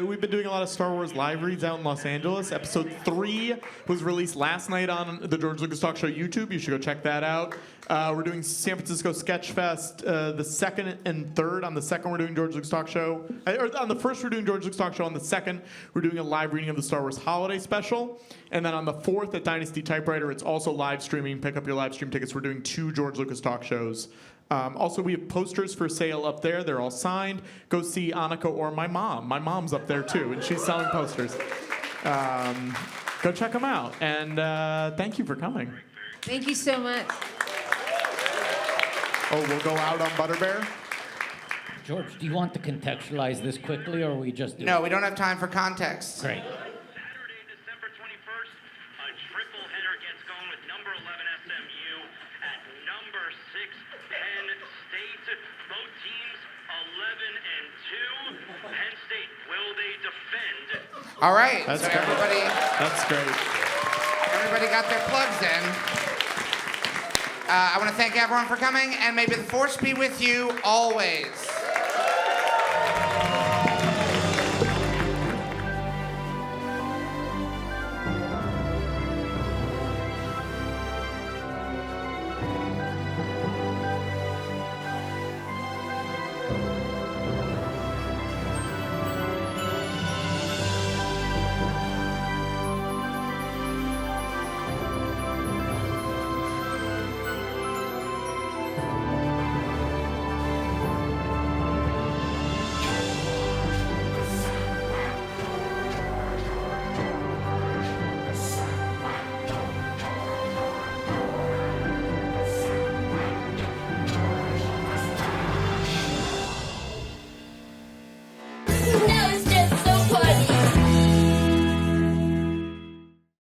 We've been doing a lot of Star Wars live reads out in Los Angeles. Episode 3 was released last night on the George Lucas Talk Show YouTube. You should go check that out. We're doing San Francisco Sketchfest the 2nd and 3rd. On the 2nd, we're doing George Lucas Talk Show. Or on the 1st, we're doing George Lucas Talk Show. On the 2nd, we're doing a live reading of the Star Wars Holiday Special. And then on the 4th at Dynasty Typewriter, it's also live streaming. Pick up your live stream tickets. We're doing 2 George Lucas Talk shows. Also, we have posters for sale up there. They're all signed. Go see Annika or my mom. My mom's up there, too, and she's selling posters. Go check them out. And thank you for coming. Thank you so much. Oh, we'll go out on Butterbear? George, do you want to contextualize this quickly, or are we just doing No, we don't have time for context. Great. Saturday, December 21st, a triple header gets going with number 11 SMU at number 6 Penn State. Both teams 11 and 2. Penn State, will they defend? All right. That's so great. That's great. Everybody got their plugs in. I want to thank everyone for coming, and may the force be with you always.